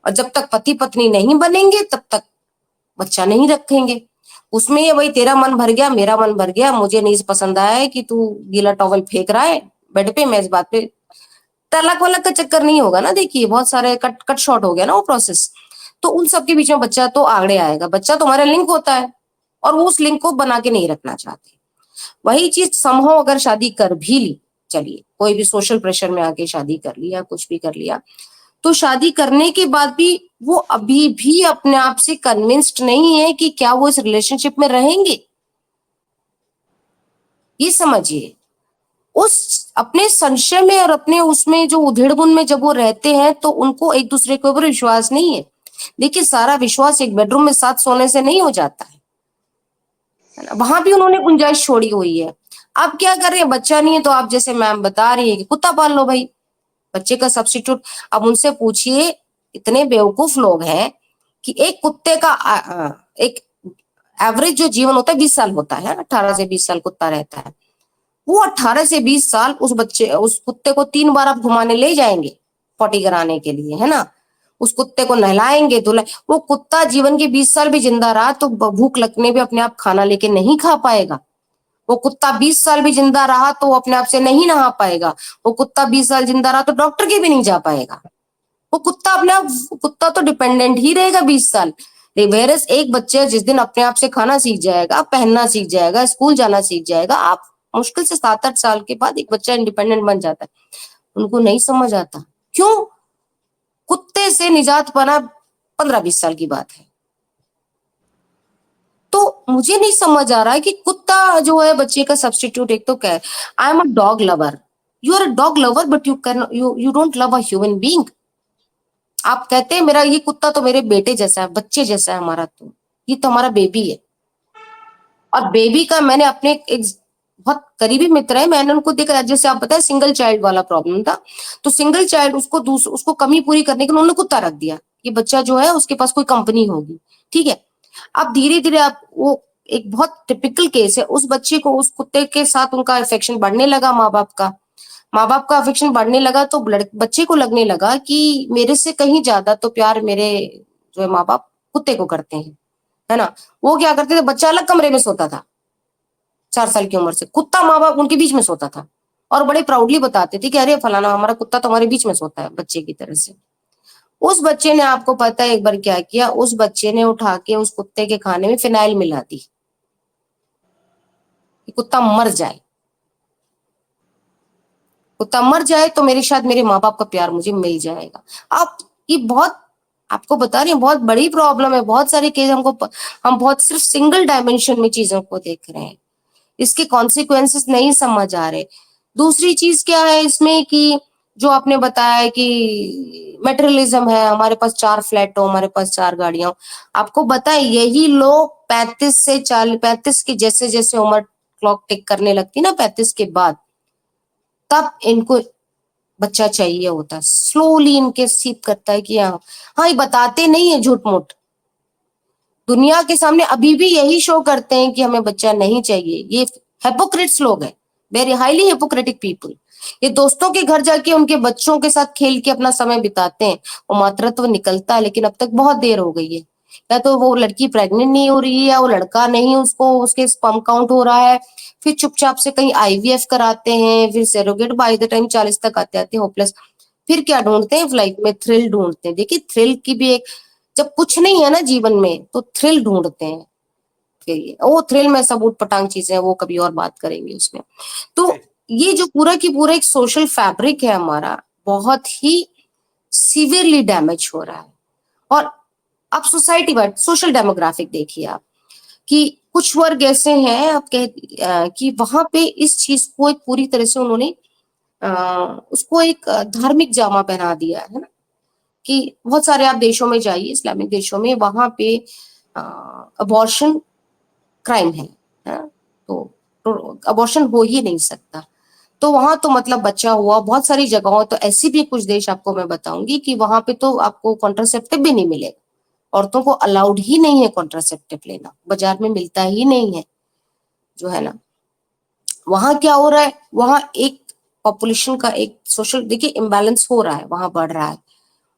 और जब तक पति पत्नी नहीं बनेंगे तब तक बच्चा नहीं रखेंगे। उसमें ये भाई तेरा मन भर गया मेरा मन भर गया, मुझे नहीं पसंद आया है कि तू गीला टॉवल फेंक रहा है बेड पे, मैं इस बात पे, तलाक वालक का चक्कर नहीं होगा ना। देखिए बहुत सारे कट शॉर्ट हो गया ना वो प्रोसेस। तो उन सबके बीच में बच्चा तो आगे आएगा, बच्चा तो हमारा लिंक होता है और वो उस लिंक को बना के नहीं रखना चाहते। वही चीज समहाउ अगर शादी कर भी ली, चलिए कोई भी सोशल प्रेशर में आके शादी कर लिया, कुछ भी कर लिया, तो शादी करने के बाद भी वो अभी भी अपने आप से कन्विंस्ड नहीं है कि क्या वो इस रिलेशनशिप में रहेंगे। ये समझिए, उस अपने संशय में और अपने उसमें जो उधेड़बुन में जब वो रहते हैं तो उनको एक दूसरे के ऊपर विश्वास नहीं है। देखिए सारा विश्वास एक बेडरूम में साथ सोने से नहीं हो जाता है ना, वहां भी उन्होंने गुंजाइश छोड़ी हुई है। अब क्या कर रहे हैं, बच्चा नहीं है तो आप जैसे मैम बता रही है कि कुत्ता पाल लो भाई, बच्चे का सब्स्टिट्यूट। अब उनसे पूछिए, इतने बेवकूफ लोग हैं कि एक कुत्ते का एक एवरेज जो जीवन होता है 20 साल होता है, 18 से 20 साल कुत्ता रहता है। वो 18 से 20 साल उस कुत्ते को 3 बार आप घुमाने ले जाएंगे पॉटी कराने के लिए, है ना, उस कुत्ते को नहलाएंगे धुलाए, वो कुत्ता जीवन के 20 साल भी जिंदा रहा तो भूख लगने पे अपने आप खाना लेके नहीं खा पाएगा। वो कुत्ता 20 साल भी जिंदा रहा तो वो अपने आप से नहीं नहा पाएगा। वो कुत्ता 20 साल जिंदा रहा तो डॉक्टर के भी नहीं जा पाएगा। वो कुत्ता अपने आप, कुत्ता तो डिपेंडेंट ही रहेगा 20 साल। वेरस एक बच्चे जिस दिन अपने आप से खाना सीख जाएगा, पहनना सीख जाएगा, स्कूल जाना सीख जाएगा, आप मुश्किल से 7-8 साल के बाद एक बच्चा इंडिपेंडेंट बन जाता है। उनको नहीं समझ आता क्यों, कुत्ते से निजात पाना 15-20 साल की बात है। तो मुझे नहीं समझ आ रहा है कि कुत्ता जो है बच्चे का सब्स्टिट्यूट, एक तो क्या है, I am a dog lover, you are a dog lover but you don't love a human being. आप कहते हैं मेरा ये कुत्ता तो मेरे बेटे जैसा है, बच्चे जैसा है हमारा, तो ये तो हमारा बेबी है। और बेबी का मैंने अपने एक बहुत करीबी मित्र है, मैंने उनको देखा, जैसे आप बताए सिंगल चाइल्ड वाला प्रॉब्लम था, तो सिंगल चाइल्ड उसको कमी पूरी करने के लिए उन्होंने कुत्ता रख दिया कि बच्चा जो है उसके पास कोई कंपनी होगी, ठीक है। अब धीरे धीरे आप वो एक बहुत टिपिकल केस है, उस बच्चे को उस कुत्ते के साथ उनका अफेक्शन बढ़ने लगा, माँ बाप का अफेक्शन बढ़ने लगा, तो बच्चे को लगने लगा कि मेरे से कहीं ज्यादा तो प्यार मेरे जो है माँ बाप कुत्ते को करते हैं, है ना। वो क्या करते थे, बच्चा अलग कमरे में सोता था 4 साल की उम्र से, कुत्ता माँ बाप उनके बीच में सोता था, और बड़े प्राउडली बताते थे कि अरे फलाना हमारा कुत्ता तो हमारे बीच में सोता है, बच्चे की तरह से। उस बच्चे ने, आपको पता है एक बार क्या किया, उस बच्चे ने उठा के उस कुत्ते के खाने में फिनाइल मिला दी कि कुत्ता मर जाए, कुत्ता मर जाए तो मेरे शायद मेरे माँ बाप का प्यार मुझे मिल जाएगा। आप ये बहुत, आपको बता रही हूँ, बहुत बड़ी प्रॉब्लम है, बहुत सारे केस हम बहुत सिर्फ सिंगल डायमेंशन में चीजों को देख रहे हैं, इसके कॉन्सिक्वेंसेस नहीं समझ आ रहे। दूसरी चीज क्या है इसमें कि जो आपने बताया कि मेटेरियलिज्म है, हमारे पास 4 फ्लैट हो, हमारे पास 4 गाड़ियां हो, आपको बताए यही लोग 35 की जैसे जैसे उम्र क्लॉक टिक करने लगती ना 35 के बाद, तब इनको बच्चा चाहिए होता है, स्लोली इनके सीप करता है कि हाँ ये बताते नहीं है झूठ मूठ, दुनिया के सामने अभी भी यही शो करते हैं कि हमें बच्चा नहीं चाहिए। ये हिपोक्रिट्स लोग हैं, वेरी हाईली हिपोक्रेटिक पीपल। ये दोस्तों के घर जाके उनके बच्चों के साथ खेल के अपना समय बिताते हैं, वो मातृत्व निकलता है लेकिन अब तक बहुत देर हो गई है, या तो वो लड़की प्रेग्नेंट नहीं हो रही है या वो लड़का नहीं, उसको उसके स्पर्म काउंट हो रहा है, फिर चुपचाप से कहीं आईवीएफ कराते हैं, फिर सेरोगेट बाय द टाइम 40 तक आते आते होपलेस। फिर क्या ढूंढते हैं लाइफ में, थ्रिल ढूंढते हैं। देखिए थ्रिल की भी एक, जब कुछ नहीं है ना जीवन में तो थ्रिल ढूंढते हैं, फिर वो थ्रिल में सब उठ पटांग चीजें हैं, वो कभी और बात करेंगे उसमें। तो ये जो पूरा की पूरा एक सोशल फैब्रिक है हमारा, बहुत ही सीवियरली डैमेज हो रहा है। और अब सोसाइटी वाइड सोशल डेमोग्राफिक देखिए आप, कि कुछ वर्ग ऐसे हैं, आप कि वहां पे इस चीज को एक पूरी तरह से उन्होंने उसको एक धार्मिक जामा पहना दिया है ना, कि बहुत सारे आप देशों में जाइए, इस्लामिक देशों में, वहां पे अबॉर्शन क्राइम है, तो अबॉर्शन हो ही नहीं सकता। तो वहां तो मतलब बच्चा हुआ, बहुत सारी जगहों, तो ऐसी भी कुछ देश आपको मैं बताऊंगी कि वहां पे तो आपको कॉन्ट्रासेप्टिव भी नहीं मिलेगा, औरतों को अलाउड ही नहीं है कॉन्ट्रासेप्टिव लेना, बाजार में मिलता ही नहीं है, जो है ना। वहां क्या हो रहा है, वहां एक पॉपुलेशन का एक सोशल देखिए इम्बैलेंस हो रहा है, वहां बढ़ रहा है।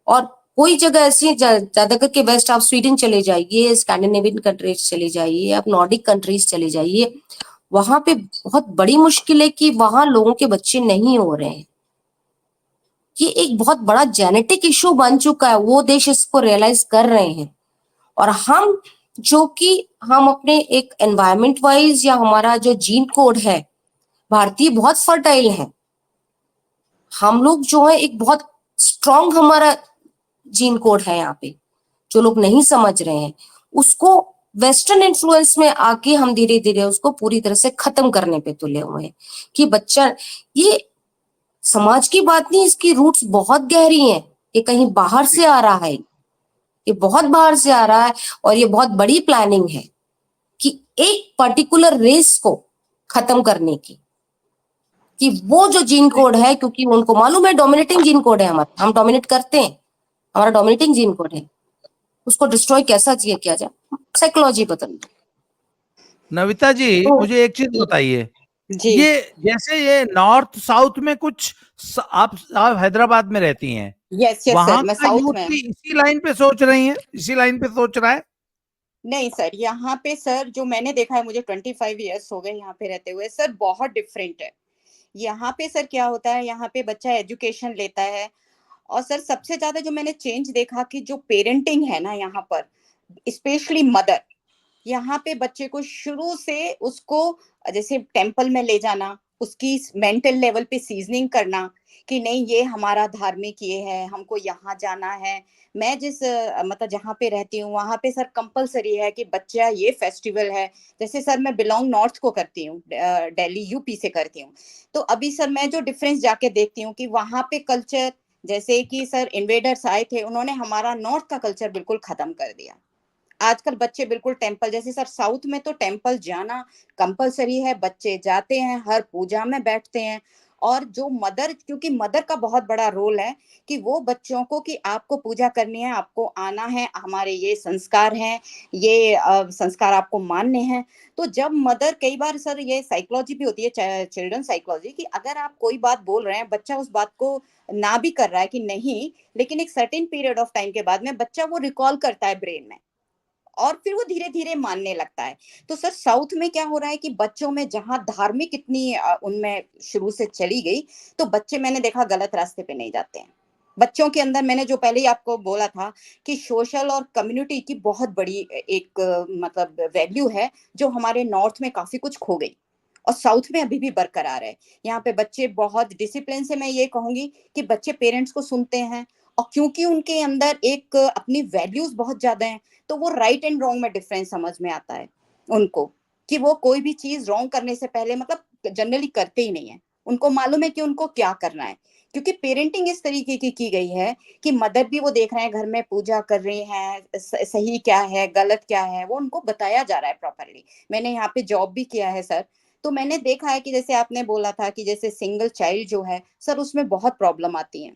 और कोई जगह ऐसी है, ज्यादा करके वेस्ट, आप स्वीडन चले जाइए, स्कैंडिनेवियन कंट्रीज चले जाइए, आप नॉर्डिक कंट्रीज चले जाइए, वहां पे बहुत बड़ी मुश्किल है कि वहां लोगों के बच्चे नहीं हो रहे हैं। ये एक बहुत बड़ा जेनेटिक इशू बन चुका है, वो देश इसको रियलाइज कर रहे हैं। और हम जो कि हम अपने एक एनवायरमेंट वाइज या हमारा जो जीन कोड है भारतीय बहुत फर्टाइल है, हम लोग जो है एक बहुत स्ट्रॉन्ग हमारा जीन कोड है यहाँ पे, जो लोग नहीं समझ रहे हैं उसको वेस्टर्न इन्फ्लुएंस में आके हम धीरे धीरे उसको पूरी तरह से खत्म करने पे तुले हुए हैं कि बच्चा, ये समाज की बात नहीं, इसकी रूट्स बहुत गहरी हैं, ये कहीं बाहर से आ रहा है, ये बहुत बाहर से आ रहा है। और ये बहुत बड़ी प्लानिंग है कि एक पर्टिकुलर रेस को खत्म करने की, कि वो जो जीन कोड है, क्योंकि उनको मालूम है डोमिनेटिंग जीन कोड है हमारा, हम डोमिनेट करते हैं, हमारा डोमिनेटिंग जीन कोड है, उसको डिस्ट्रॉय कैसा किया जाए, साइकोलॉजी बदल दो। नविता जी तो मुझे एक चीज बताइए, जी ये जैसे ये नॉर्थ साउथ में कुछ आप हैदराबाद में रहती हैं, यस यस वहां सर, मैं का साउथ यूथ में। भी इसी लाइन पे सोच रही है, इसी लाइन पे सोच रहा है? नहीं सर, यहाँ पे सर जो मैंने देखा है, मुझे 25 इयर्स हो गए यहाँ पे रहते हुए सर, बहुत डिफरेंट है। यहाँ पे सर क्या होता है, यहाँ पे बच्चा एजुकेशन लेता है, और सर सबसे ज्यादा जो मैंने चेंज देखा कि जो पेरेंटिंग है ना यहाँ पर, स्पेशली मदर, यहाँ पे बच्चे को शुरू से उसको जैसे टेम्पल में ले जाना, उसकी मेंटल लेवल पे सीजनिंग करना कि नहीं ये हमारा धार्मिक ये है, हमको यहाँ जाना है। मैं जिस मतलब जहाँ पे रहती हूँ वहां पे सर कंपलसरी है कि बच्चा ये फेस्टिवल है। जैसे सर मैं बिलोंग नॉर्थ को करती हूँ, दिल्ली यूपी से करती हूँ। तो अभी सर मैं जो डिफरेंस जाके देखती हूँ कि वहां पे कल्चर, जैसे कि सर इन्वेडर्स आए थे, उन्होंने हमारा नॉर्थ का कल्चर बिल्कुल खत्म कर दिया। आजकल बच्चे बिल्कुल टेम्पल जैसे, सर साउथ में तो टेम्पल जाना कंपलसरी है, बच्चे जाते हैं, हर पूजा में बैठते हैं। और जो मदर, क्योंकि मदर का बहुत बड़ा रोल है कि वो बच्चों को, कि आपको पूजा करनी है, आपको आना है, हमारे ये संस्कार हैं, ये संस्कार आपको मानने हैं। तो जब मदर, कई बार सर ये साइकोलॉजी भी होती है, चिल्ड्रन साइकोलॉजी, कि अगर आप कोई बात बोल रहे हैं, बच्चा उस बात को ना भी कर रहा है कि नहीं, लेकिन एक सर्टेन पीरियड ऑफ टाइम के बाद में बच्चा वो रिकॉल करता है ब्रेन में, और फिर वो धीरे-धीरे मानने लगता है। तो सर साउथ में क्या हो रहा है कि बच्चों में जहाँ धार्मिक इतनी उनमें शुरू से चली गई, तो बच्चे मैंने देखा गलत रास्ते पे नहीं जाते हैं। बच्चों के अंदर, मैंने जो पहले ही आपको बोला था कि सोशल और कम्युनिटी की बहुत बड़ी एक मतलब वैल्यू है, जो हमारे नॉर्थ में काफ़ी कुछ खो गई और साउथ में अभी भी बरकरार है। यहाँ पे बच्चे बहुत डिसिप्लिन से, मैं ये कहूँगी कि बच्चे पेरेंट्स को सुनते हैं, और क्योंकि उनके अंदर एक अपनी वैल्यूज़ बहुत ज़्यादा हैं, तो वो राइट एंड रॉन्ग में डिफरेंस समझ में आता है उनको, कि वो कोई भी चीज रॉन्ग करने से पहले, मतलब जनरली करते ही नहीं है। उनको मालूम है कि उनको क्या करना है, क्योंकि पेरेंटिंग इस तरीके की गई है कि मदर भी वो देख रहे हैं घर में पूजा कर रही हैं, सही क्या है गलत क्या है, वो उनको बताया जा रहा है प्रॉपरली। मैंने यहाँ पे जॉब भी किया है सर, तो मैंने देखा है कि जैसे आपने बोला था कि जैसे सिंगल चाइल्ड जो है सर, उसमें बहुत प्रॉब्लम आती है।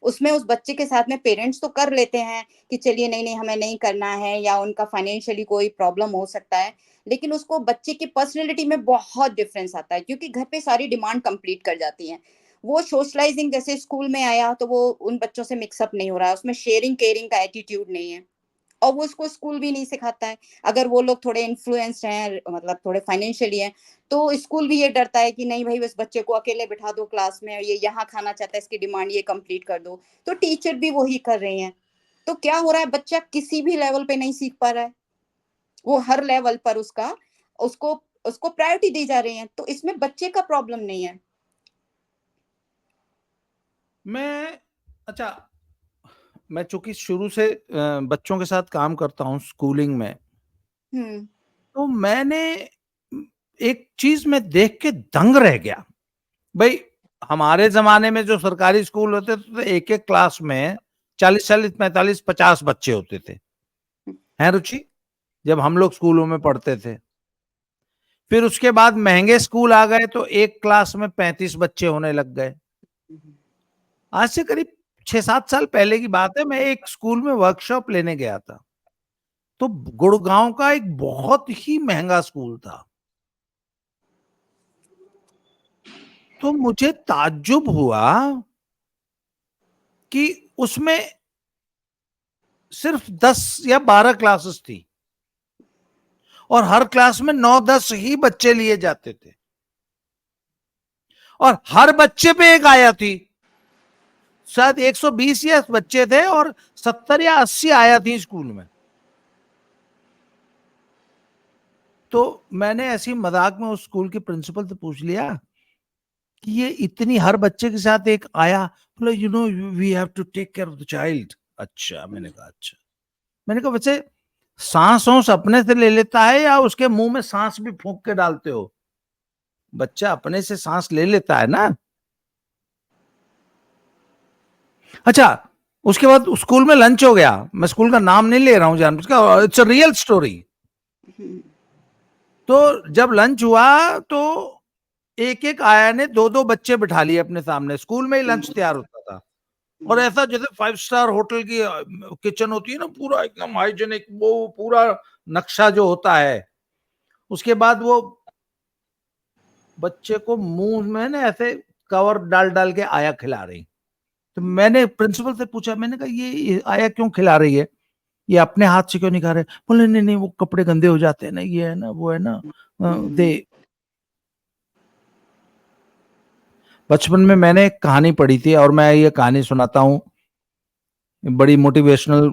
उसमें उस बच्चे के साथ में पेरेंट्स तो कर लेते हैं कि चलिए नहीं नहीं हमें नहीं करना है, या उनका फाइनेंशियली कोई प्रॉब्लम हो सकता है, लेकिन उसको बच्चे की पर्सनैलिटी में बहुत डिफरेंस आता है, क्योंकि घर पे सारी डिमांड कंप्लीट कर जाती हैं। वो सोशलाइजिंग, जैसे स्कूल में आया तो वो उन बच्चों से मिक्सअप नहीं हो रहा है, उसमें शेयरिंग केयरिंग का एटीट्यूड नहीं है, और वो उसको स्कूल भी नहीं सिखाता है। अगर वो लोग थोड़े इन्फ्लुएंस्ड हैं, मतलब थोड़े फाइनेंशियली हैं, तो स्कूल भी ये डरता है कि नहीं भाई, इस बच्चे को अकेले बिठा दो क्लास में, ये यहाँ खाना चाहता है, इसकी डिमांड ये कंप्लीट कर दो। तो टीचर भी वही कर रहे हैं। तो क्या हो रहा है, बच्चा किसी भी लेवल पे नहीं सीख पा रहा है। वो हर लेवल पर उसको उसको प्रायोरिटी दी जा रही है। तो इसमें बच्चे का प्रॉब्लम नहीं है। मैं अच्छा, मैं चूंकि शुरू से बच्चों के साथ काम करता हूँ स्कूलिंग में, हुँ। तो मैंने एक चीज में देख के दंग रह गया। भाई, हमारे जमाने में जो सरकारी स्कूल होते थे, तो एक एक क्लास में 40-40, 45-50 बच्चे होते थे, हैं रुचि, जब हम लोग स्कूलों में पढ़ते थे। फिर उसके बाद महंगे स्कूल आ गए, तो एक क्लास में 35 बच्चे होने लग गए। आज से करीब 6-7 साल पहले की बात है, मैं एक स्कूल में वर्कशॉप लेने गया था, तो गुड़गांव का एक बहुत ही महंगा स्कूल था। तो मुझे ताज्जुब हुआ कि उसमें सिर्फ 10 या 12 क्लासेस थी, और हर क्लास में 9-10 ही बच्चे लिए जाते थे, और हर बच्चे पे एक आया थी। शायद 120 या बच्चे थे, और 70 या 80 आया थी स्कूल में। तो मैंने ऐसी मजाक में उस स्कूल के प्रिंसिपल से पूछ लिया कि ये इतनी, हर बच्चे के साथ एक आया, बोला you know we have to take care of the child. अच्छा, मैंने कहा अच्छा। मैंने कहा वैसे सांस वांस अपने से ले लेता है, या उसके मुंह में सांस भी फूंक के डालते हो? बच्चा अपने से सांस ले लेता है ना। अच्छा, उसके बाद स्कूल में लंच हो गया। मैं स्कूल का नाम नहीं ले रहा हूं जान, उसका इट्स अ रियल स्टोरी। तो जब लंच हुआ, तो एक एक आया ने 2-2 बच्चे बिठा लिए अपने सामने। स्कूल में ही लंच तैयार होता था, और ऐसा जैसे 5 स्टार होटल की किचन होती है ना, पूरा एकदम हाइजेनिक, वो पूरा नक्शा जो होता है। उसके बाद वो बच्चे को मुंह में ना ऐसे कवर डाल डाल के आया खिला रही। तो मैंने प्रिंसिपल से पूछा, मैंने कहा ये आया क्यों खिला रही है, ये अपने हाथ से क्यों नहीं खा रहे? बोले नहीं नहीं, वो कपड़े गंदे हो जाते हैं ना, ये है ना, वो है ना, दे। बचपन में मैंने एक कहानी पढ़ी थी, और मैं ये कहानी सुनाता हूँ। बड़ी मोटिवेशनल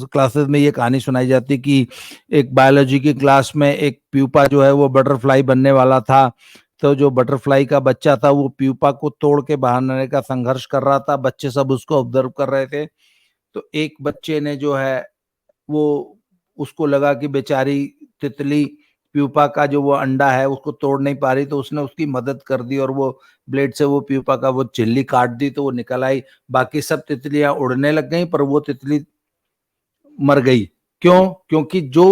क्लासेस में ये कहानी सुनाई जाती कि एक बायोलॉजी की क्लास में एक प्यूपा जो है वो बटरफ्लाई बनने वाला था। तो जो बटरफ्लाई का बच्चा था, वो प्यूपा को तोड़ के बाहर आने का संघर्ष कर रहा था। बच्चे सब उसको ऑब्जर्व कर रहे थे। तो एक बच्चे ने जो है, वो उसको लगा कि बेचारी तितली प्यूपा का जो वो अंडा है उसको तोड़ नहीं पा रही, तो उसने उसकी मदद कर दी, और वो ब्लेड से वो प्यूपा का वो चिल्ली काट दी, तो वो निकल आई। बाकी सब तितलियां उड़ने लग गई, पर वो तितली मर गई, क्यों? क्योंकि जो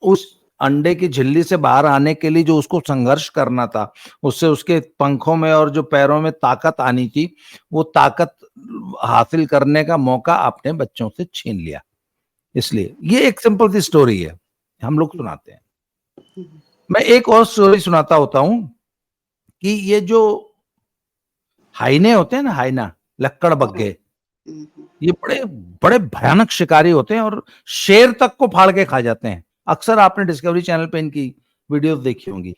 उस अंडे की झिल्ली से बाहर आने के लिए जो उसको संघर्ष करना था, उससे उसके पंखों में और जो पैरों में ताकत आनी थी, वो ताकत हासिल करने का मौका आपने बच्चों से छीन लिया। इसलिए ये एक सिंपल सी स्टोरी है, हम लोग सुनाते हैं। मैं एक और स्टोरी सुनाता होता हूं कि ये जो हाइने होते हैं ना, हाइना, लक्कड़ बग्गे, ये बड़े बड़े भयानक शिकारी होते हैं और शेर तक को फाड़ के खा जाते हैं। अक्सर आपने डिस्कवरी चैनल पे इनकी वीडियोस देखी होंगी।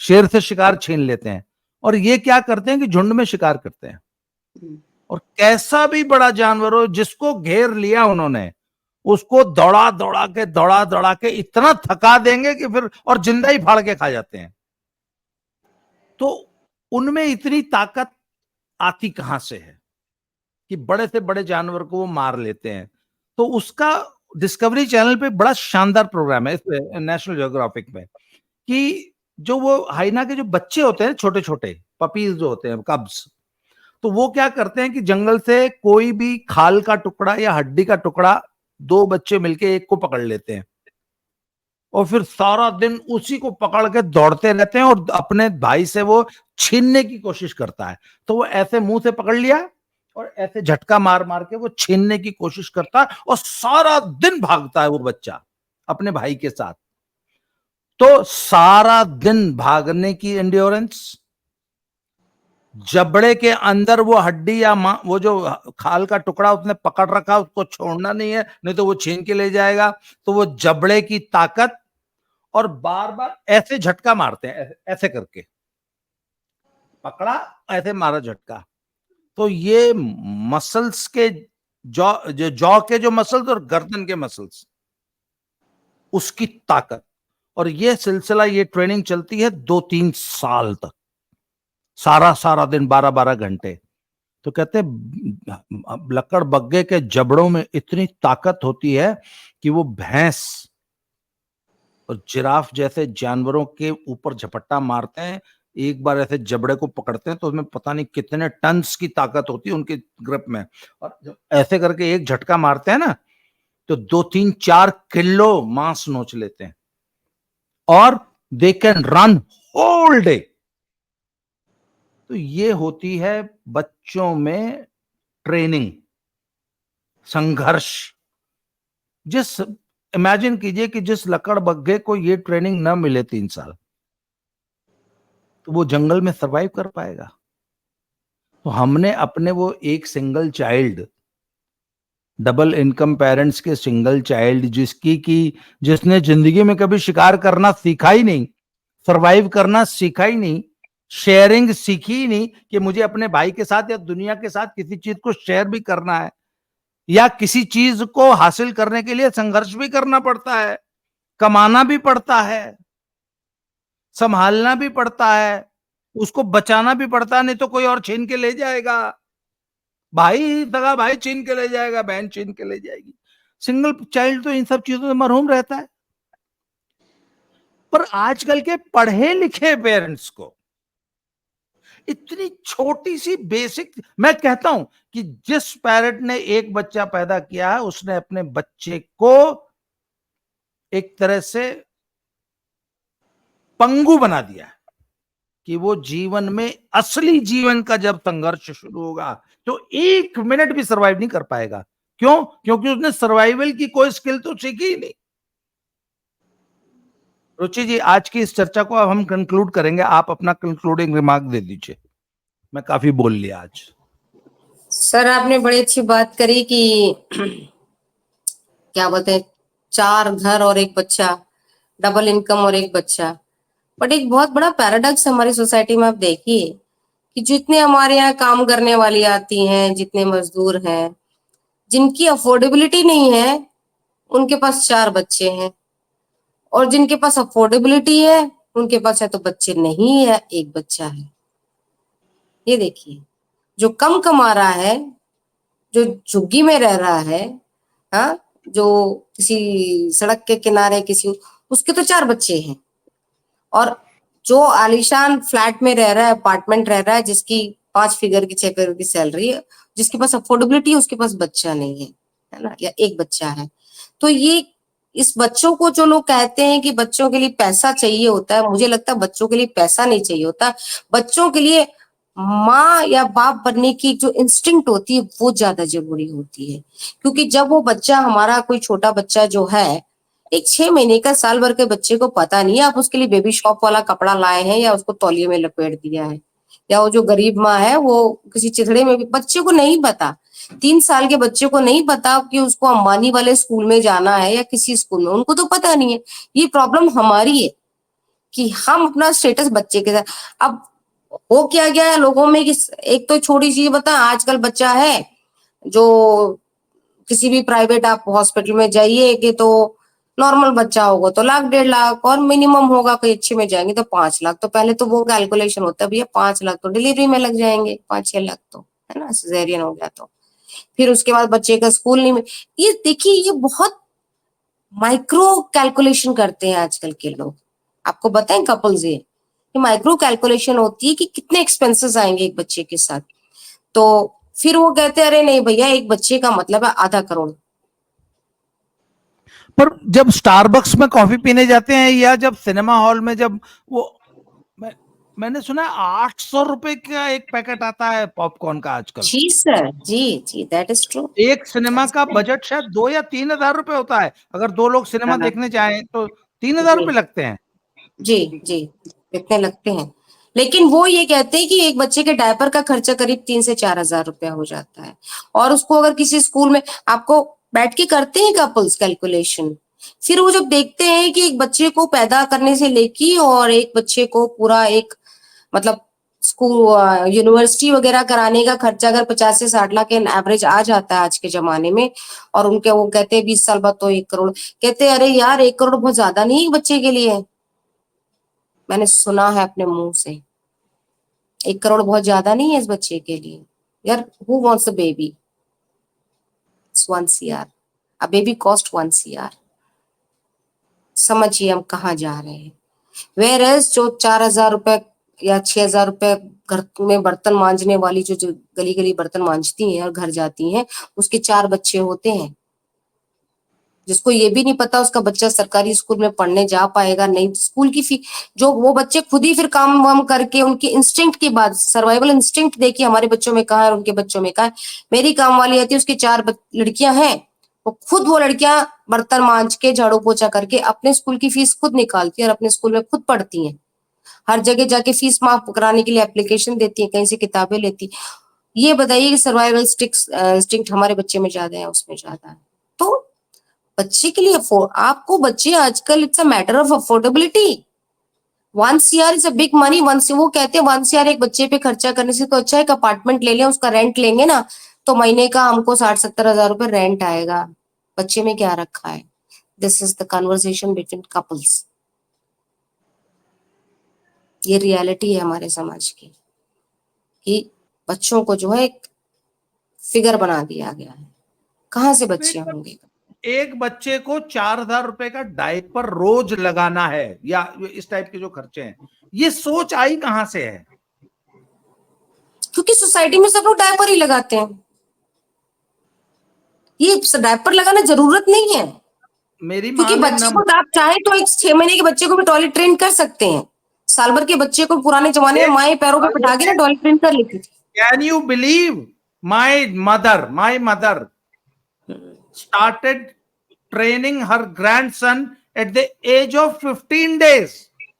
शेर से शिकार छीन लेते हैं और ये क्या करते हैं कि झुंड में शिकार करते हैं, और कैसा भी बड़ा जानवर हो जिसको घेर लिया उन्होंने, उसको दौड़ा दौड़ा के इतना थका देंगे कि फिर और जिंदा ही फाड़ के खा जाते हैं। तो उनमें इतनी ताकत आती कहां से है कि बड़े से बड़े जानवर को वो मार लेते हैं? तो उसका डिस्कवरी चैनल पे बड़ा शानदार प्रोग्राम है, इस पे नेशनल ज्योग्राफिक में, कि जो वो हाइना के जो बच्चे होते हैं, छोटे छोटे पपीज जो होते हैं, कब्स, तो वो क्या करते हैं कि जंगल से कोई भी खाल का टुकड़ा या हड्डी का टुकड़ा, दो बच्चे मिलके एक को पकड़ लेते हैं और फिर सारा दिन उसी को पकड़ के दौड़ते रहते हैं और अपने भाई से वो छीनने की कोशिश करता है। तो वो ऐसे मुंह से पकड़ लिया और ऐसे झटका मार मार के वो छीनने की कोशिश करता है और सारा दिन भागता है वो बच्चा अपने भाई के साथ। तो सारा दिन भागने की एंड्योरेंस, जबड़े के अंदर वो हड्डी या वो जो खाल का टुकड़ा उसने पकड़ रखा, उसको छोड़ना नहीं है, नहीं तो वो छीन के ले जाएगा। तो वो जबड़े की ताकत, और बार बार ऐसे झटका मारते हैं, ऐसे करके पकड़ा, ऐसे मारा झटका। तो ये मसल्स के जॉ के जो मसल्स और गर्दन के मसल्स, उसकी ताकत, और ये सिलसिला, ये ट्रेनिंग चलती है 2-3 साल तक, सारा दिन 12-12 घंटे। तो कहते हैं लक्कड़ बग्गे के जबड़ों में इतनी ताकत होती है कि वो भैंस और जिराफ जैसे जानवरों के ऊपर झपट्टा मारते हैं, एक बार ऐसे जबड़े को पकड़ते हैं तो उसमें पता नहीं कितने टन्स की ताकत होती है उनके ग्रिप में, और जब ऐसे करके एक झटका मारते हैं ना, तो 2-3-4 किलो मांस नोच लेते हैं और they can run whole day. तो ये होती है बच्चों में ट्रेनिंग, संघर्ष। जिस इमेजिन कीजिए कि जिस लकड़ बग्घे को ये ट्रेनिंग ना मिले 3 साल, तो वो जंगल में सरवाइव कर पाएगा? तो हमने अपने वो एक single child, double income parents के सिंगल चाइल्ड, जिसने जिंदगी में कभी शिकार करना सीखा ही नहीं, सरवाइव करना सीखा ही नहीं, शेयरिंग सीखी ही नहीं कि मुझे अपने भाई के साथ या दुनिया के साथ किसी चीज को शेयर भी करना है, या किसी चीज को हासिल करने के लिए संघर्ष भी करना पड़ता है, कमाना भी पड़ता है, संभालना भी पड़ता है, उसको बचाना भी पड़ता है, नहीं तो कोई और छीन के ले जाएगा, भाई सगा भाई छीन के ले जाएगा, बहन छीन के ले जाएगी। सिंगल चाइल्ड तो इन सब चीजों से मरहूम रहता है। पर आजकल के पढ़े लिखे पेरेंट्स को इतनी छोटी सी बेसिक, मैं कहता हूं कि जिस पेरेंट ने एक बच्चा पैदा किया है, उसने अपने बच्चे को एक तरह से पंगु बना दिया है कि वो जीवन में, असली जीवन का जब संघर्ष शुरू होगा तो 1 मिनट भी सरवाइव नहीं कर पाएगा। क्यों? क्योंकि उसने सर्वाइवल की कोई स्किल तो सीखी ही नहीं। रुचि जी, आज की इस चर्चा को अब हम कंक्लूड करेंगे, आप अपना कंक्लूडिंग रिमार्क दे दीजिए, मैं काफी बोल लिया आज। सर आपने बड़ी अच्छी बात करी कि क्या बोलते हैं, 4 घर और 1 बच्चा, डबल इनकम और 1 बच्चा। बट एक बहुत बड़ा पैराडॉक्स हमारी सोसाइटी में आप देखिए कि जितने हमारे यहाँ काम करने वाली आती हैं, जितने मजदूर हैं, जिनकी अफोर्डेबिलिटी नहीं है, उनके पास 4 बच्चे हैं, और जिनके पास अफोर्डेबिलिटी है, उनके पास है तो बच्चे नहीं है, 1 बच्चा है। ये देखिए, जो कम कमा रहा है, जो झुग्गी में रह रहा है, हाँ, जो किसी सड़क के किनारे किसी, उसके तो 4 बच्चे हैं, और जो आलीशान फ्लैट में रह रहा है, अपार्टमेंट रह रहा है, जिसकी 5 फिगर की 6 फिगर की सैलरी है, जिसके पास अफोर्डेबिलिटी है, उसके पास बच्चा नहीं है ना, या 1 बच्चा है। तो ये इस बच्चों को जो लोग कहते हैं कि बच्चों के लिए पैसा चाहिए होता है, मुझे लगता है बच्चों के लिए पैसा नहीं चाहिए होता, बच्चों के लिए माँ या बाप बनने की जो इंस्टिंक्ट होती है वो ज्यादा जरूरी होती है। क्योंकि जब वो बच्चा हमारा कोई छोटा बच्चा जो है, एक 6 महीने का साल भर के बच्चे को पता नहीं है आप उसके लिए बेबी शॉप वाला कपड़ा लाए हैं या उसको तौलिए में लपेट दिया है, या वो जो गरीब माँ है वो किसी चिथड़े में भी, बच्चे को नहीं पता। 3 साल के बच्चे को नहीं पता कि उसको अंबानी वाले स्कूल में जाना है या किसी स्कूल में, उनको तो पता नहीं है। ये प्रॉब्लम हमारी है कि हम अपना स्टेटस बच्चे के साथ, अब हो क्या गया है लोगों में कि एक तो छोटी चीज बता, आजकल बच्चा है जो किसी भी प्राइवेट आप हॉस्पिटल में जाइए कि तो नॉर्मल बच्चा होगा तो 1,00,000 1,50,000 और मिनिमम होगा कोई अच्छे में जाएंगे तो 5 लाख। तो पहले तो वो कैलकुलेशन होता है भैया 5 लाख तो डिलीवरी में लग जाएंगे, 5-6 लाख तो है ना, सिजेरियन हो गया तो। फिर उसके बाद बच्चे का स्कूल नहीं में, ये देखिए ये बहुत माइक्रो कैलकुलेशन करते हैं आजकल के लोग। आपको बताएं कपल्स, ये माइक्रो कैलकुलेशन होती है कि कितने एक्सपेंसेस आएंगे एक बच्चे के साथ। तो फिर वो कहते हैं अरे नहीं भैया एक बच्चे का मतलब है आधा करोड़। पर जब स्टारबक्स में कॉफी पीने जाते हैं या जब सिनेमा हॉल में, जब वो मैंने सुना है 800 रुपए का एक पैकेट आता है पॉपकॉर्न का आजकल। जी सर, जी दैट इज ट्रू। एक सिनेमा का बजट शायद 2 या 3 हजार रुपए होता है, अगर 2 लोग सिनेमा हाँ, देखने जाएं तो 3 हजार रुपए लगते हैं। जी जी इतने लगते हैं। लेकिन वो ये कहते हैं कि एक बच्चे के डायपर का खर्चा करीब 3 से 4 हजार रुपया हो जाता है। और उसको अगर किसी स्कूल में आपको बैठ के करते हैं कपल्स कैलकुलेशन, फिर वो जब देखते हैं कि एक बच्चे को पैदा करने से लेके और एक बच्चे को पूरा एक मतलब स्कूल यूनिवर्सिटी वगैरह कराने का खर्चा अगर 50 से 60 लाख एन एवरेज आ जाता है आज के जमाने में, और उनके वो कहते हैं 20 साल बाद तो 1 करोड़, कहते हैं अरे यार 1 करोड़ बहुत ज्यादा नहीं है बच्चे के लिए। मैंने सुना है अपने मुंह से 1 करोड़ बहुत ज्यादा नहीं है इस बच्चे के लिए। यार who wants a baby, it's 1 CR, a baby cost 1 CR। समझिए हम कहाँ जा रहे हैं। वेयर एज जो 4,000 रुपए या 6,000 रुपए घर में बर्तन मांजने वाली जो गली गली बर्तन मांजती हैं और घर जाती हैं, उसके 4 बच्चे होते हैं, जिसको ये भी नहीं पता उसका बच्चा सरकारी स्कूल में पढ़ने जा पाएगा नहीं, स्कूल की फी, जो वो बच्चे खुद ही फिर काम वाम करके उनकी इंस्टिंक्ट की बात, सर्वाइवल इंस्टिंक्ट देखिए हमारे बच्चों में कहाँ है और उनके बच्चों में कहाँ है। मेरी काम वाली आती है, उसकी 4 लड़कियां हैं, वो लड़कियां बर्तन मांज के झाड़ू पोछा करके अपने स्कूल की फीस खुद निकालती है और अपने स्कूल में खुद पढ़ती हैं। हर जगह जाके फीस माफ कराने के लिए एप्लीकेशन देती है, कहीं से किताबें लेती। ये बताइए कि सर्वाइवल इंस्टिंक्ट हमारे बच्चे में ज्यादा है उसमें ज्यादा है। तो बच्चे के लिए आपको बच्चे आजकल it's a matter of affordability. 1 CR is a big money. वो कहते हैं 1 CR एक बच्चे पे खर्चा करने से तो अच्छा एक अपार्टमेंट ले लें, उसका रेंट लेंगे ना तो महीने का हमको 60-70 हजार रुपए रेंट आएगा। बच्चे में क्या रखा है? This is the conversation between couples. ये रियलिटी है हमारे समाज की कि बच्चों को जो है एक फिगर बना दिया गया है। कहाँ से बच्चे होंगे? एक बच्चे को 4,000 रुपए का डायपर रोज लगाना है या इस टाइप के जो खर्चे हैं, ये सोच आई कहां से है? क्योंकि सोसाइटी में सब लोग डायपर ही लगाते हैं। ये डायपर लगाना जरूरत नहीं है, मेरी क्योंकि माँ ने बच्चे न, को आप चाहे तो एक 6 महीने के बच्चे को भी टॉयलेट ट्रेन कर सकते हैं। साल भर के बच्चे को पुराने जमाने में माए पैरों पे बिठा के ना टॉयलेट ट्रेन कर लेती थी। Can you believe my mother started training her grandson at the age of 15 days.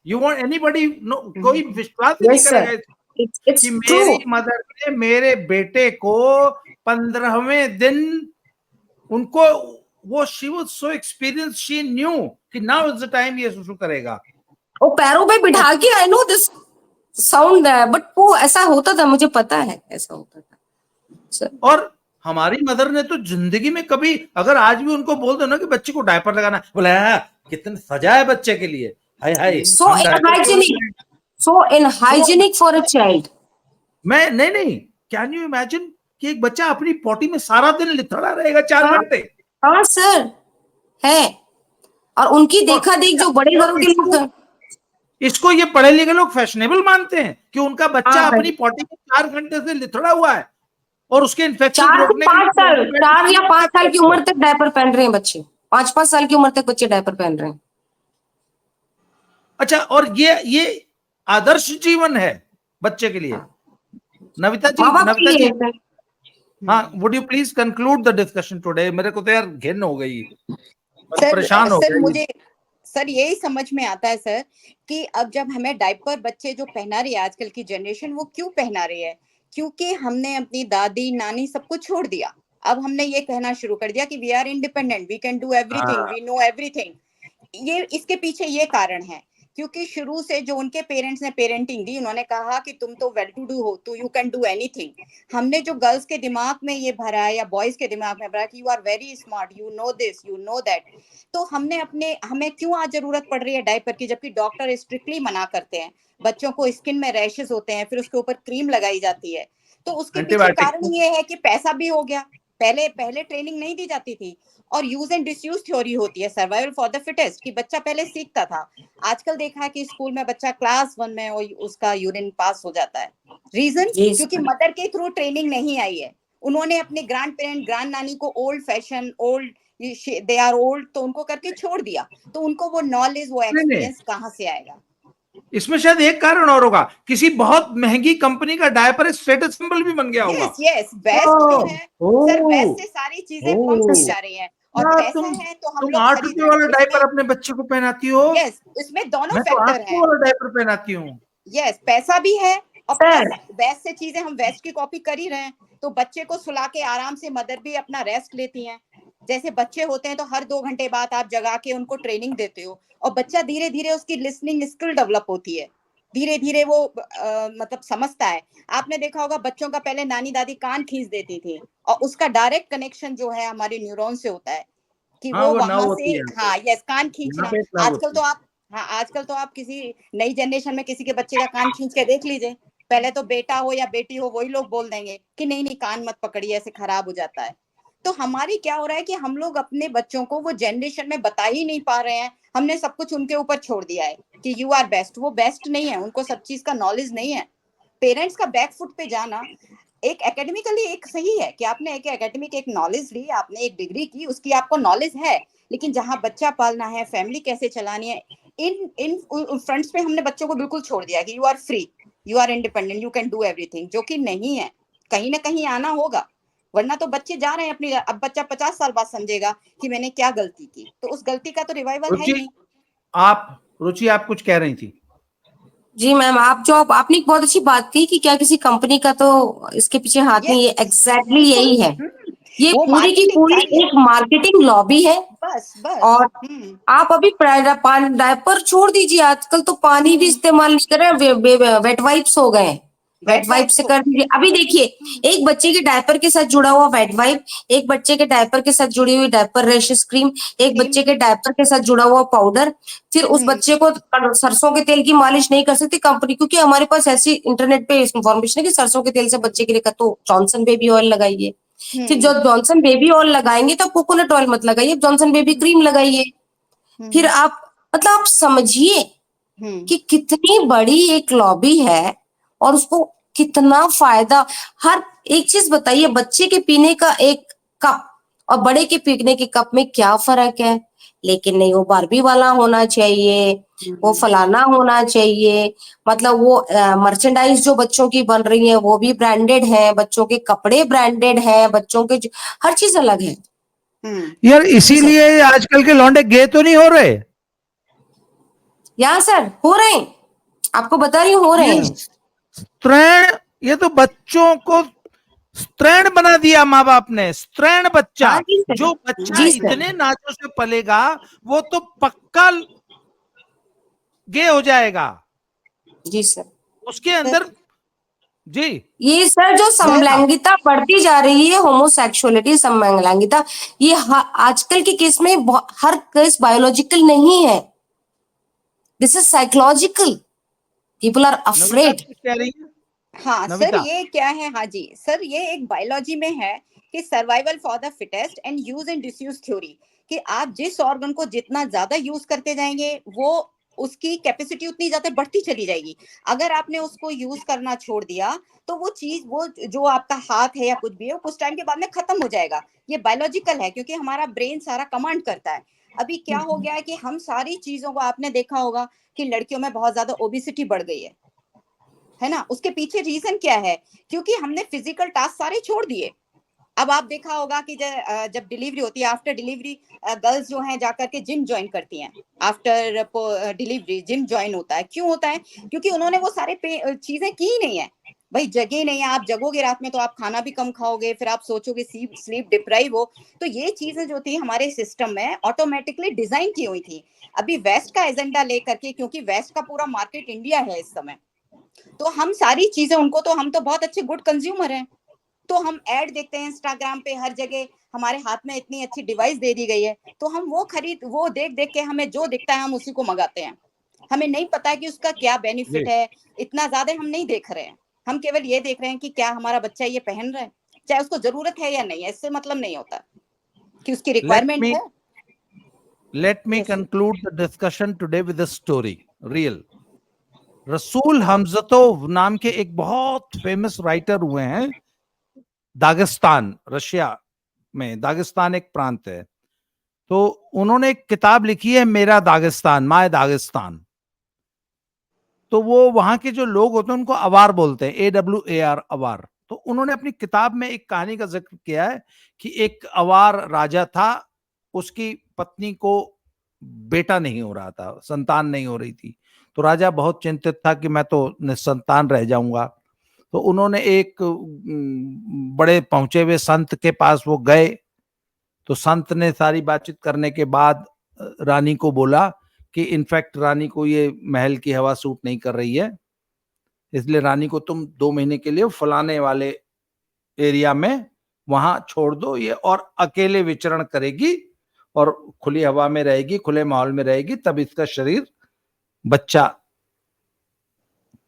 You want anybody, no, कोई विश्वास ही नहीं यस करेगा सर, कि इट्स ट्रू। मेरी मदर ने मेरे बेटे को 15वें दिन उनको, वो she was so experienced, she knew कि now is the time ये सुसु करेगा। वो पैरों पे बिठा के, आई नो दिस साउंड है बट वो ऐसा होता था, मुझे पता है ऐसा होता था सर। और हमारी मदर ने तो जिंदगी में कभी, अगर आज भी उनको बोल दो ना कि बच्चे को डायपर लगाना, बोले कितने सजा है बच्चे के लिए, हाय हाय सो इनहाइजीनिक फॉर अ चाइल्ड। मैं नहीं, कैन यू इमेजिन कि एक बच्चा अपनी पॉटी में सारा दिन लिथड़ा रहेगा 4 घंटे। हाँ सर है। और उनकी देखा देख जो बड़े घरों के लोग हैं, इसको ये पढ़े लिखे लोग फैशनेबल मानते हैं कि उनका बच्चा हाँ, अपनी पॉटी में 4 घंटे से लिथड़ा हुआ है और उसके इन्फेक्शन 4 से रोकने के 5 साल, लिए 4 या 5 साल की उम्र तक डायपर पहन रहे हैं बच्चे। 5-5 साल की उम्र तक बच्चे डायपर पहन रहे हैं। अच्छा, और ये आदर्श जीवन है बच्चे के लिए। हाँ। नविता जी, माँ बाप के नविता लिए जी, है सर। हाँ, would you please conclude the discussion today? मेरे को तो यार घिन हो गई, सर परेशान हो सर गया। मुझे सर यही समझ में आता है सर कि अब जब हमें डायपर बच्चे जो पहना रही है आजकल की जनरेशन, वो क्यों पहना रही है? क्योंकि हमने अपनी दादी नानी सबको छोड़ दिया। अब हमने ये कहना शुरू कर दिया कि we are independent, we can do everything, हाँ, वी नो एवरीथिंग। ये इसके पीछे ये कारण है, क्योंकि शुरू से जो उनके पेरेंट्स ने पेरेंटिंग दी, उन्होंने कहा कि तुम तो वेल टू डू हो, तो यू कैन डू एनीथिंग। हमने जो गर्ल्स के दिमाग में ये भरा है या बॉयज के दिमाग में भरा है कि you are very smart, you know this, you know that, तो हमें क्यों आज जरूरत पड़ रही है डायपर की, जबकि डॉक्टर स्ट्रिक्टली मना करते हैं। बच्चों को स्किन में रैशेस होते हैं, फिर उसके ऊपर क्रीम लगाई जाती है। तो उसके पीछे एंटीबायोटिक। कारण ये है कि पैसा भी हो गया। पहले पहले ट्रेनिंग नहीं दी जाती थी। और यूज एंड डिसयूज थ्योरी होती है, सर्वाइवल फॉर द फिटेस्ट, कि बच्चा पहले सीखता था। आजकल देखा है कि स्कूल में बच्चा क्लास 1 में उसका यूरिन पास हो जाता है। रीजन, जी क्योंकि सर। मदर के थ्रू ट्रेनिंग नहीं आई है। उन्होंने अपने ग्रैंड पेरेंट ग्रैंड नानी को old fashion, old, they are old, तो उनको करके छोड़ दिया। तो उनको वो नॉलेज, वो नहीं नहीं, एक्सपीरियंस कहाँ से आएगा? इसमें शायद एक कारण और होगा, किसी बहुत महंगी कंपनी का डायपर स्टेटस सिंबल भी बन गया होगा। यस यस, वेस्ट जो ओह, है सर, वेस्ट ओह, से सारी चीजें पंप की ओह, जा रही हैं, और क्या पैसा तुम है तो हम तुम लोग 8 रुपए खरीद रहे वाला हैं डायपर इसमें। अपने बच्चे को पहनाती हो? यस, इसमें दोनों मैं तो फैक्टर 800 हैं। वाला डायपर पहनाती हूँ। यस, पैसा भी है, और सर प्लस वेस्ट से चीजें, हम वेस्ट की कॉपी कर ही रहे हैं। तो बच्चे को सुला के आराम से मदर भी अपना रेस्ट लेती हैं। जैसे बच्चे होते हैं तो हर 2 घंटे बाद आप जगा के उनको ट्रेनिंग देते हो, और बच्चा धीरे धीरे उसकी लिसनिंग स्किल डेवलप होती है। धीरे धीरे वो मतलब समझता है। आपने देखा होगा बच्चों का पहले नानी दादी कान खींच देती थी, और उसका डायरेक्ट कनेक्शन जो है हमारे न्यूरॉन से होता है, कि हाँ, वो वो नव वहां से, होती है यहाँ पे, हाँ यस, कान यहाँ खींचना। पे एक नव आजकल होती तो है। आप, हाँ आजकल तो आप किसी नई जनरेशन में किसी के बच्चे का कान खींच के देख लीजिए। पहले तो बेटा हो या बेटी हो, वही लोग बोल देंगे कि नहीं नहीं, कान मत पकड़िए, ऐसे खराब हो जाता है। तो हमारी क्या हो रहा है कि हम लोग अपने बच्चों को वो जनरेशन में बता ही नहीं पा रहे हैं। हमने सब कुछ उनके ऊपर छोड़ दिया है कि यू आर बेस्ट। वो बेस्ट नहीं है, उनको सब चीज का नॉलेज नहीं है। पेरेंट्स का बैक फुट पे जाना एक एकेडमिकली एक सही है कि आपने एक एकेडमिक एक नॉलेज ली, आपने एक डिग्री की, उसकी आपको नॉलेज है। लेकिन जहां बच्चा पालना है, फैमिली कैसे चलानी है, इन इन फ्रंट्स पे हमने बच्चों को बिल्कुल छोड़ दिया कि you are free, you are independent, you can do everything, जो कि नहीं है। कहीं ना कहीं आना होगा, वरना तो बच्चे जा रहे हैं अपनी। अब बच्चा 50 साल बाद समझेगा कि मैंने क्या गलती की, तो उस गलती का तो रिवाइवल है ही रुचि, नहीं। रुचि आप कुछ कह रही थी? जी मैम, आपने एक बहुत अच्छी बात की कि क्या किसी कंपनी का तो इसके पीछे हाथ नहीं है। यस, एग्जैक्टली बिल्कुल। यही है। ये वो पूरी की मार्केटिंग पूरी कार्य है। एक मार्केटिंग लॉबी है। बस बस। और आप अभी डायपर छोड़ दीजिए, आजकल तो पानी भी इस्तेमाल नहीं कर रहे हैं, वेट वाइप्स हो गए हैं। वेट वेट वाइप वाइप्स से हो कर गए। दीजिए। अभी देखिए, एक बच्चे के डायपर के साथ जुड़ा हुआ वेट वाइप, एक बच्चे के डायपर के साथ जुड़ी हुई डायपर रैशेस क्रीम, एक टीम। बच्चे के डायपर के साथ जुड़ा हुआ पाउडर, फिर उस बच्चे को सरसों के तेल की मालिश नहीं कर सकती कंपनी, क्योंकि हमारे पास ऐसी इंटरनेट पे इंफॉर्मेशन है कि सरसों के तेल से बच्चे के लिए तो जॉनसन बेबी ऑयल लगाइए। फिर जो जॉनसन बेबी ऑयल लगाएंगे तो कोकोनट ऑयल मत लगाइए, जॉनसन बेबी क्रीम लगाइए। फिर आप, मतलब आप समझिए कि कितनी बड़ी एक लॉबी है और उसको कितना फायदा। हर एक चीज बताइए, बच्चे के पीने का एक कप और बड़े के पीने के कप में क्या फर्क है? लेकिन नहीं, वो बारबी वाला होना चाहिए, वो फलाना होना चाहिए। मतलब वो मर्चेंडाइज जो बच्चों की बन रही है वो भी ब्रांडेड है, बच्चों के कपड़े ब्रांडेड है, बच्चों के हर चीज अलग है। यार जी सर। इसीलिए आजकल के लौंडे गे तो नहीं हो रहे। यहाँ सर हो रहे हैं, आपको बता रही हूँ, हो रहे ये हैं। स्त्रैण, ये तो बच्चों को स्त्रैण बना दिया माँ बाप ने। स्त्रैण बच्चा, हाँ जी सर। जो बच्चा जी सर। इतने नाचों से पलेगा वो तो पक्का गे हो जाएगा। जी सर। उसके अंदर, जी ये सर जो नविता, समलैंगिकता बढ़ती जा रही है, होमोसेक्सुअलिटी, समलैंगिकता, ये आजकल के केस में हर केस बायोलॉजिकल नहीं है, this is psychological. People are Navita afraid. कुछ कह रही है? हाँ सर, नविता, ये क्या है, हाँ जी सर, ये एक बायोलॉजी में है कि survival for the fittest and use and disuse theory, कि आप जिस ऑर्गन को जितना ज्यादा यूज करते जाएंगे वो उसकी कैपेसिटी उतनी ज्यादा बढ़ती चली जाएगी। अगर आपने उसको यूज करना छोड़ दिया तो वो चीज, वो जो आपका हाथ है या कुछ भी है, वो कुछ टाइम के बाद में खत्म हो जाएगा। ये बायोलॉजिकल है, क्योंकि हमारा ब्रेन सारा कमांड करता है। अभी क्या हो गया है कि हम सारी चीजों को, आपने देखा होगा कि लड़कियों में बहुत ज्यादा ओबेसिटी बढ़ गई है ना? उसके पीछे रीजन क्या है? क्योंकि हमने फिजिकल टास्क सारे छोड़ दिए। अब आप देखा होगा कि जब डिलीवरी होती है, आफ्टर डिलीवरी गर्ल्स जो हैं जाकर के जिम ज्वाइन करती हैं। आफ्टर डिलीवरी जिम ज्वाइन होता है, क्यों होता है? क्योंकि उन्होंने वो सारे चीजें की ही नहीं है। भाई जगह नहीं है, आप जगोगे रात में तो आप खाना भी कम खाओगे, फिर आप सोचोगे स्लीप डिप्राइव हो। तो ये चीजें जो थी हमारे सिस्टम में ऑटोमेटिकली डिजाइन की हुई थी। अभी वेस्ट का एजेंडा लेकर के, क्योंकि वेस्ट का पूरा मार्केट इंडिया है इस समय, तो हम सारी चीजें उनको, तो हम तो बहुत अच्छे गुड कंज्यूमर हैं, तो हम ऐड देखते हैं इंस्टाग्राम पे हर जगह, हमारे हाथ में इतनी अच्छी डिवाइस दे दी गई है, तो हम वो देख देख के हमें जो दिखता है हम उसी को मंगाते हैं। हमें नहीं पता है कि उसका क्या बेनिफिट है, इतना ज्यादा हम नहीं देख रहे हैं। हम केवल ये देख रहे हैं कि क्या हमारा बच्चा ये पहन रहा है, चाहे उसको जरूरत है या नहीं है, इससे मतलब नहीं होता कि उसकी रिक्वायरमेंट है। Let me conclude the discussion today with a story, real. रसूल हमजतोव नाम के एक बहुत फेमस राइटर हुए हैं, दागिस्तान, रशिया में। दागिस्तान एक प्रांत है, तो उन्होंने एक किताब लिखी है, मेरा दागिस्तान, माय दागिस्तान। तो वो वहां के जो लोग होते हैं उनको अवार बोलते हैं, AWAR, अवार। तो उन्होंने अपनी किताब में एक कहानी का जिक्र किया है कि एक अवार राजा था, उसकी पत्नी को बेटा नहीं हो रहा था, संतान नहीं हो रही थी। तो राजा बहुत चिंतित था कि मैं तो निसंतान रह जाऊंगा। तो उन्होंने एक बड़े पहुंचे हुए संत के पास वो गए। तो संत ने सारी बातचीत करने के बाद रानी को बोला कि इनफैक्ट रानी को ये महल की हवा सूट नहीं कर रही है, इसलिए रानी को तुम 2 महीने के लिए फलाने वाले एरिया में वहां छोड़ दो, ये और अकेले विचरण करेगी और खुली हवा में रहेगी, खुले माहौल में रहेगी, तब इसका शरीर बच्चा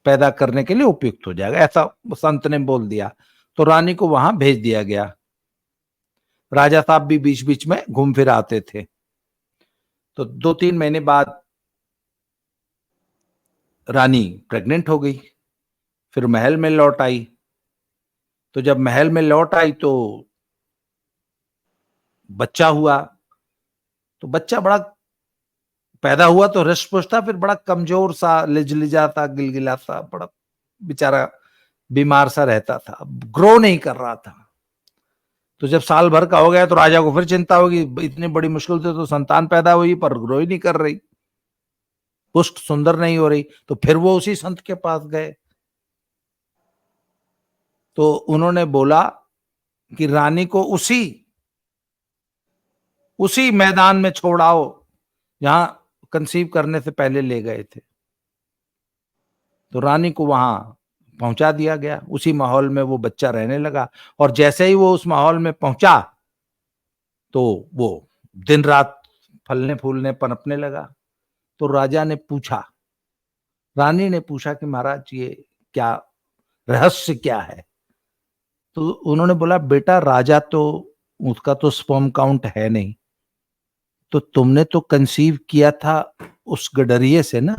पैदा करने के लिए उपयुक्त हो जाएगा, ऐसा संत ने बोल दिया। तो रानी को वहां भेज दिया गया। राजा साहब भी बीच बीच में घूम फिर आते थे। तो 2-3 महीने बाद रानी प्रेग्नेंट हो गई, फिर महल में लौट आई। तो जब महल में लौट आई तो बच्चा हुआ। तो बच्चा बड़ा पैदा हुआ तो हृष्ट पुष्ट था, फिर बड़ा कमजोर सा, लिजलिजा सा, गिलगिला सा, बड़ा बेचारा बीमार सा रहता था, ग्रो नहीं कर रहा था। तो जब साल भर का हो गया तो राजा को फिर चिंता होगी, इतनी बड़ी मुश्किल से तो संतान पैदा हुई पर ग्रो ही नहीं कर रही, पुष्ट सुंदर नहीं हो रही। तो फिर वो उसी संत के पास गए। तो उन्होंने बोला कि रानी को उसी मैदान में छोड़ाओ जहां कंसीव करने से पहले ले गए थे। तो रानी को वहां पहुंचा दिया गया, उसी माहौल में वो बच्चा रहने लगा। और जैसे ही वो उस माहौल में पहुंचा तो वो दिन रात फलने फूलने पनपने लगा। तो रानी ने पूछा कि महाराज ये क्या रहस्य क्या है? तो उन्होंने बोला, बेटा राजा तो उसका तो स्पर्म काउंट है नहीं, तो तुमने तो कंसीव किया था उस गडरिये से ना,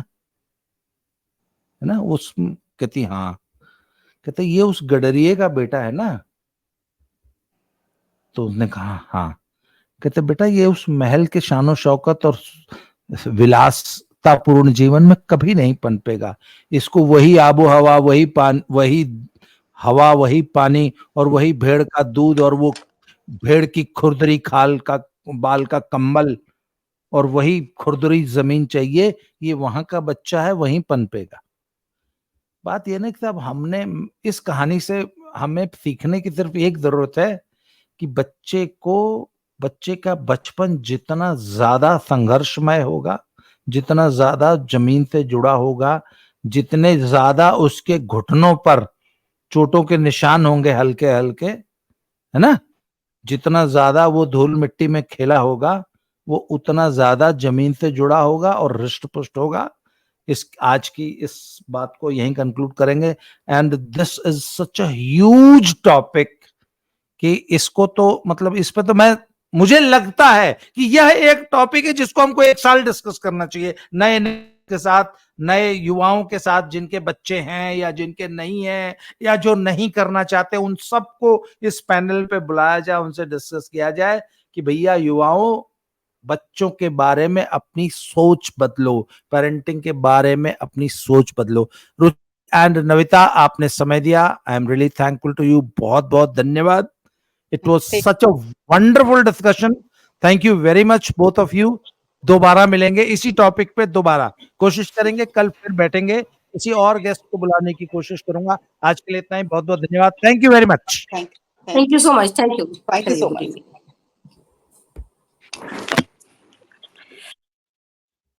है ना? उस कहती हाँ। कहते ये उस गडरिये का बेटा है ना? तो उसने कहा हाँ। कहते बेटा ये उस महल के शानो शौकत और विलासतापूर्ण जीवन में कभी नहीं पनपेगा। इसको वही आबो हवा, वही हवा, वही पानी और वही भेड़ का दूध और वो भेड़ की खुरदरी खाल का बाल का कंबल और वही खुरदरी जमीन चाहिए। ये वहां का बच्चा है, वहीं पनपेगा। बात यह नहीं कि साहब, हमने इस कहानी से हमें सीखने की सिर्फ एक जरूरत है कि बच्चे का बचपन जितना ज्यादा संघर्षमय होगा, जितना ज्यादा जमीन से जुड़ा होगा, जितने ज्यादा उसके घुटनों पर चोटों के निशान होंगे हल्के हल्के, है ना, जितना ज्यादा वो धूल मिट्टी में खेला होगा, वो उतना ज्यादा जमीन से जुड़ा होगा और हृष्ट पुष्ट होगा। आज की इस बात को यहीं कंक्लूड करेंगे। And this is such a huge topic कि इसको तो मतलब इस पे तो मुझे लगता है कि यह एक टॉपिक है जिसको हमको 1 साल डिस्कस करना चाहिए, नए के साथ, नए युवाओं के साथ जिनके बच्चे हैं या जिनके नहीं हैं या जो नहीं करना चाहते, उन सबको इस पैनल पे बुलाया जाए, उनसे डिस्कस किया जाए कि भैया युवाओं, बच्चों के बारे में अपनी सोच बदलो, पेरेंटिंग के बारे में अपनी सोच बदलो। रुचि एंड नविता, आपने समय दिया, I am really thankful to you, बहुत बहुत धन्यवाद। It was such a wonderful discussion, thank you very much both of you. दोबारा मिलेंगे इसी टॉपिक पे, दोबारा कोशिश करेंगे, कल फिर बैठेंगे, किसी और गेस्ट को बुलाने की कोशिश करूंगा। आज के लिए इतना ही, बहुत बहुत धन्यवाद, thank you very much. Thank Thank you so much. Thank you. you so Good much. evening.